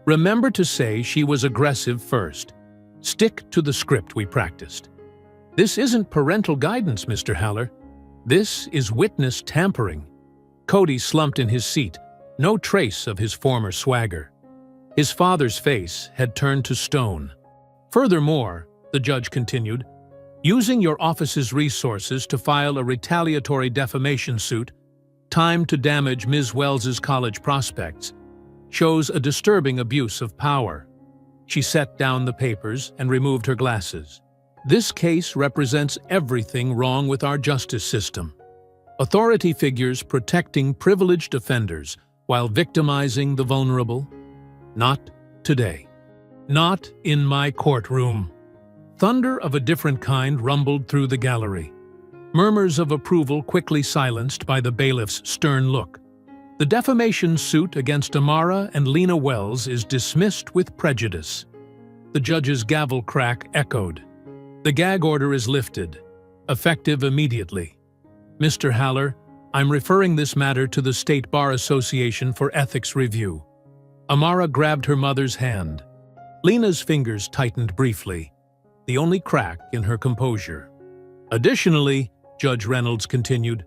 "Remember to say she was aggressive first. Stick to the script we practiced." "This isn't parental guidance, Mr. Haller. This is witness tampering." Cody slumped in his seat, no trace of his former swagger. His father's face had turned to stone. "Furthermore," the judge continued, "using your office's resources to file a retaliatory defamation suit, timed to damage Ms. Wells's college prospects, shows a disturbing abuse of power." She set down the papers and removed her glasses. "This case represents everything wrong with our justice system. Authority figures protecting privileged offenders while victimizing the vulnerable. Not today. Not in my courtroom." Thunder of a different kind rumbled through the gallery. Murmurs of approval quickly silenced by the bailiff's stern look. The defamation suit against Amara and Lena Wells is dismissed with prejudice. The judge's gavel crack echoed. The gag order is lifted, effective immediately. Mr. Haller, I'm referring this matter to the State Bar Association for ethics review. Amara grabbed her mother's hand. Lena's fingers tightened briefly, the only crack in her composure. Additionally, Judge Reynolds continued,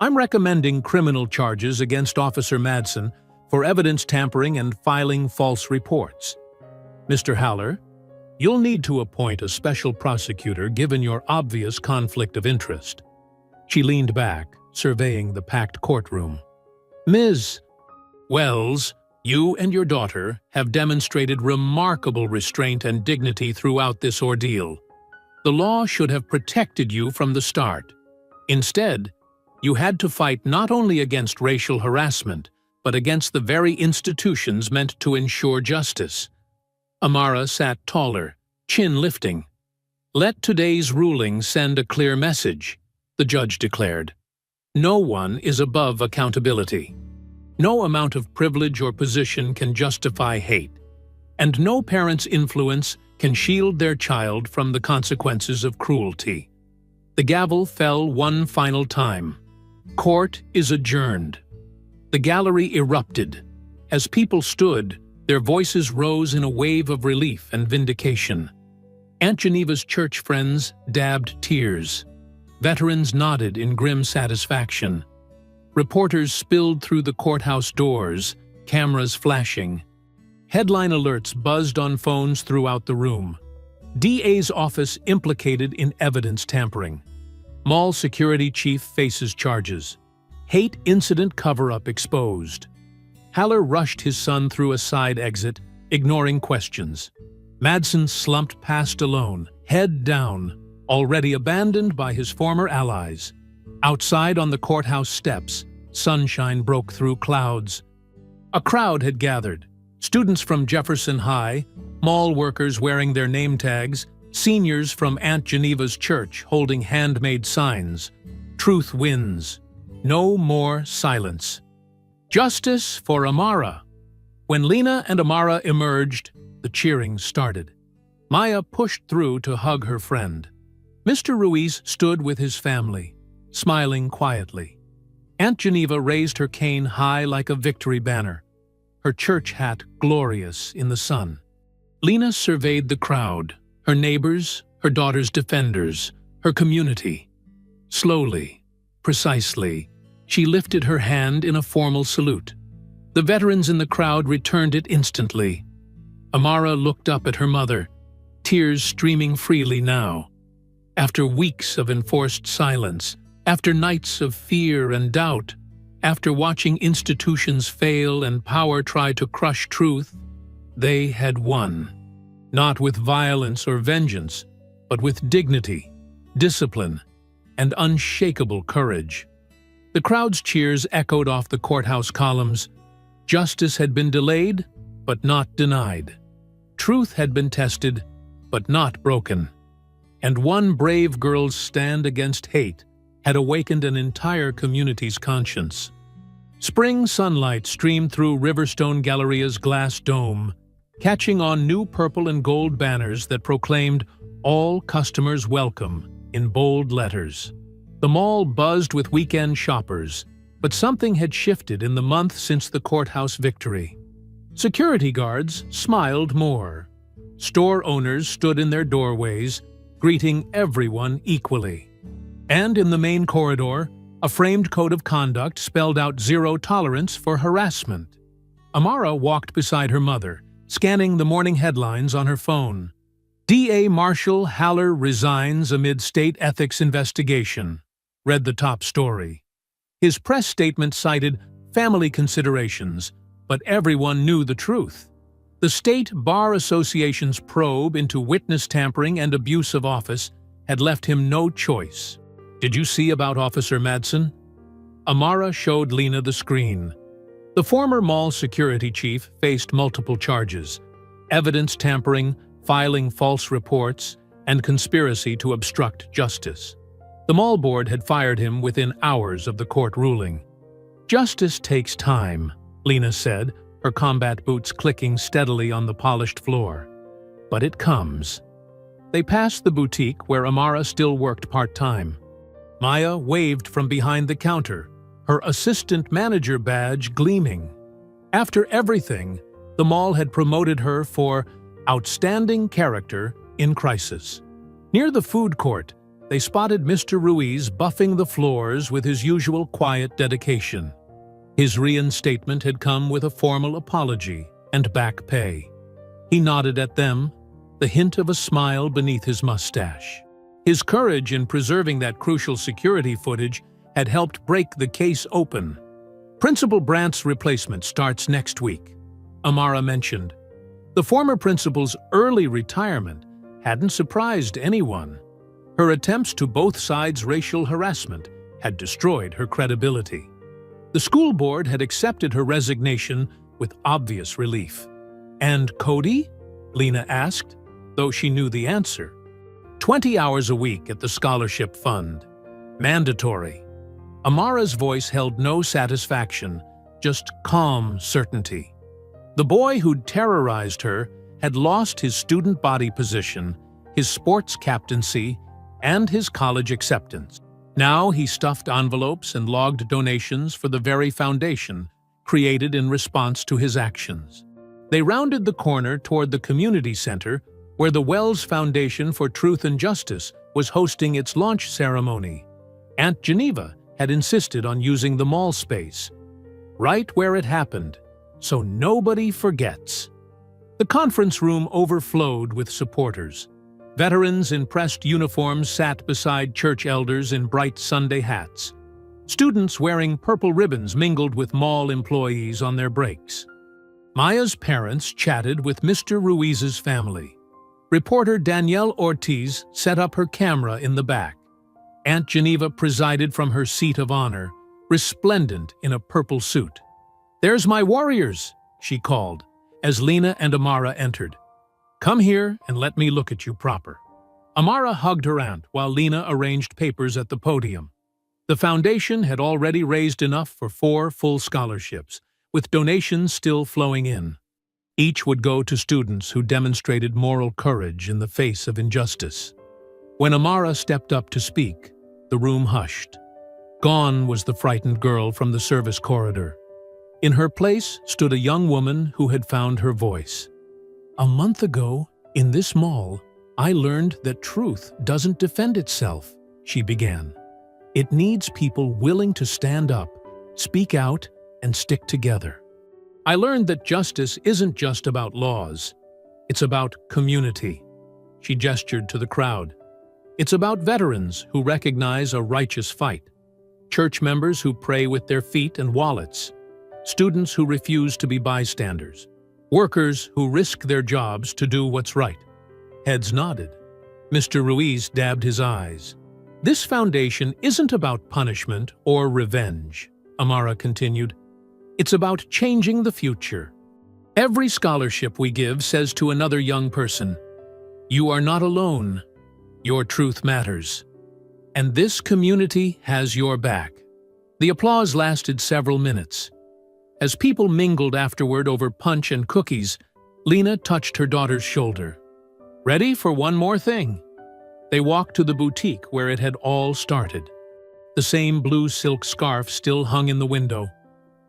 I'm recommending criminal charges against Officer Madsen for evidence tampering and filing false reports. Mr. Haller, you'll need to appoint a special prosecutor given your obvious conflict of interest. She leaned back, surveying the packed courtroom. Ms. Wells, you and your daughter have demonstrated remarkable restraint and dignity throughout this ordeal. The law should have protected you from the start. Instead, you had to fight not only against racial harassment, but against the very institutions meant to ensure justice. Amara sat taller, chin lifting. Let today's ruling send a clear message, the judge declared. No one is above accountability. No amount of privilege or position can justify hate, and no parent's influence can shield their child from the consequences of cruelty. The gavel fell one final time. Court is adjourned. The gallery erupted. As people stood, their voices rose in a wave of relief and vindication. Aunt Geneva's church friends dabbed tears. Veterans nodded in grim satisfaction. Reporters spilled through the courthouse doors, cameras flashing. Headline alerts buzzed on phones throughout the room. DA's office implicated in evidence tampering. Mall security chief faces charges. Hate incident cover-up exposed. Haller rushed his son through a side exit, ignoring questions. Madsen slumped past alone, head down, already abandoned by his former allies. Outside on the courthouse steps, sunshine broke through clouds. A crowd had gathered. Students from Jefferson High, mall workers wearing their name tags, seniors from Aunt Geneva's church holding handmade signs. Truth wins. No more silence. Justice for Amara. When Lena and Amara emerged, the cheering started. Maya pushed through to hug her friend. Mr. Ruiz stood with his family, smiling quietly. Aunt Geneva raised her cane high like a victory banner, her church hat glorious in the sun. Lena surveyed the crowd, her neighbors, her daughter's defenders, her community. Slowly, precisely, she lifted her hand in a formal salute. The veterans in the crowd returned it instantly. Amara looked up at her mother, tears streaming freely now. After weeks of enforced silence, after nights of fear and doubt, after watching institutions fail and power try to crush truth, they had won. Not with violence or vengeance, but with dignity, discipline, and unshakable courage. The crowd's cheers echoed off the courthouse columns. Justice had been delayed, but not denied. Truth had been tested, but not broken. And one brave girl's stand against hate had awakened an entire community's conscience. Spring sunlight streamed through Riverstone Galleria's glass dome, catching on new purple and gold banners that proclaimed "All customers welcome" in bold letters. The mall buzzed with weekend shoppers, but something had shifted in the month since the courthouse victory. Security guards smiled more. Store owners stood in their doorways, greeting everyone equally. And in the main corridor, a framed code of conduct spelled out zero tolerance for harassment. Amara walked beside her mother, scanning the morning headlines on her phone. D.A. Marshall Haller resigns amid state ethics investigation, read the top story. His press statement cited family considerations, but everyone knew the truth. The State Bar Association's probe into witness tampering and abuse of office had left him no choice. Did you see about Officer Madsen? Amara showed Lena the screen. The former mall security chief faced multiple charges: evidence tampering, filing false reports, and conspiracy to obstruct justice. The mall board had fired him within hours of the court ruling. "Justice takes time," Lena said, her combat boots clicking steadily on the polished floor. "But it comes." They passed the boutique where Amara still worked part-time. Maya waved from behind the counter, her assistant manager badge gleaming. After everything, the mall had promoted her for Outstanding Character in Crisis. Near the food court, they spotted Mr. Ruiz buffing the floors with his usual quiet dedication. His reinstatement had come with a formal apology and back pay. He nodded at them, the hint of a smile beneath his mustache. His courage in preserving that crucial security footage had helped break the case open. "Principal Brandt's replacement starts next week," Amara mentioned. The former principal's early retirement hadn't surprised anyone. Her attempts to both sides' racial harassment had destroyed her credibility. The school board had accepted her resignation with obvious relief. "And Cody?" Lena asked, though she knew the answer. 20 hours a week at the scholarship fund. Mandatory. Amara's voice held no satisfaction, just calm certainty. The boy who'd terrorized her had lost his student body position, his sports captaincy, and his college acceptance. Now he stuffed envelopes and logged donations for the very foundation created in response to his actions. They rounded the corner toward the community center where the Wells Foundation for Truth and Justice was hosting its launch ceremony. Aunt Geneva had insisted on using the mall space, right where it happened, so nobody forgets. The conference room overflowed with supporters. Veterans in pressed uniforms sat beside church elders in bright Sunday hats. Students wearing purple ribbons mingled with mall employees on their breaks. Maya's parents chatted with Mr. Ruiz's family. Reporter Danielle Ortiz set up her camera in the back. Aunt Geneva presided from her seat of honor, resplendent in a purple suit. "There's my warriors," she called, as Lena and Amara entered. "Come here and let me look at you proper." Amara hugged her aunt while Lena arranged papers at the podium. The foundation had already raised enough for 4 full scholarships, with donations still flowing in. Each would go to students who demonstrated moral courage in the face of injustice. When Amara stepped up to speak, the room hushed. Gone was the frightened girl from the service corridor. In her place stood a young woman who had found her voice. "A month ago, in this mall, I learned that truth doesn't defend itself," she began. "It needs people willing to stand up, speak out, and stick together. I learned that justice isn't just about laws. It's about community." She gestured to the crowd. "It's about veterans who recognize a righteous fight, church members who pray with their feet and wallets, students who refuse to be bystanders, workers who risk their jobs to do what's right." Heads nodded. Mr. Ruiz dabbed his eyes. "This foundation isn't about punishment or revenge," Amara continued. "It's about changing the future. Every scholarship we give says to another young person, 'You are not alone. Your truth matters. And this community has your back.'" The applause lasted several minutes. As people mingled afterward over punch and cookies, Lena touched her daughter's shoulder. "Ready for one more thing?" They walked to the boutique where it had all started. The same blue silk scarf still hung in the window,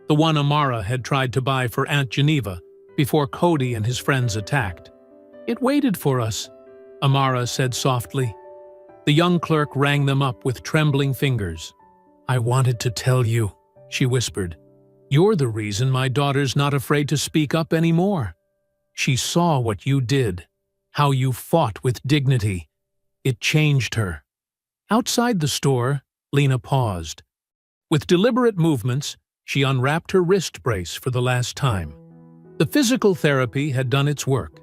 the one Amara had tried to buy for Aunt Geneva before Cody and his friends attacked. "It waited for us," Amara said softly. The young clerk rang them up with trembling fingers. "I wanted to tell you," she whispered. "You're the reason my daughter's not afraid to speak up anymore. She saw what you did, how you fought with dignity. It changed her." Outside the store, Lena paused. With deliberate movements, she unwrapped her wrist brace for the last time. The physical therapy had done its work.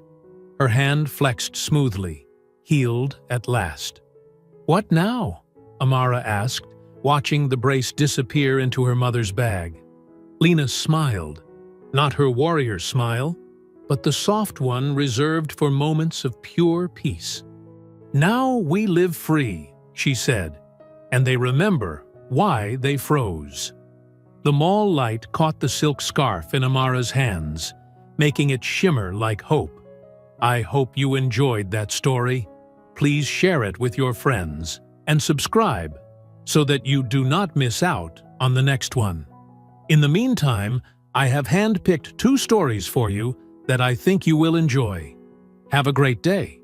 Her hand flexed smoothly, healed at last. "What now?" Amara asked, watching the brace disappear into her mother's bag. Lena smiled, not her warrior smile, but the soft one reserved for moments of pure peace. "Now we live free," she said. and they remember why they froze. The mall light caught the silk scarf in Amara's hands, making it shimmer like hope. I hope you enjoyed that story. Please share it with your friends and subscribe so that you do not miss out on the next one. In the meantime, I have handpicked 2 stories for you that I think you will enjoy. Have a great day.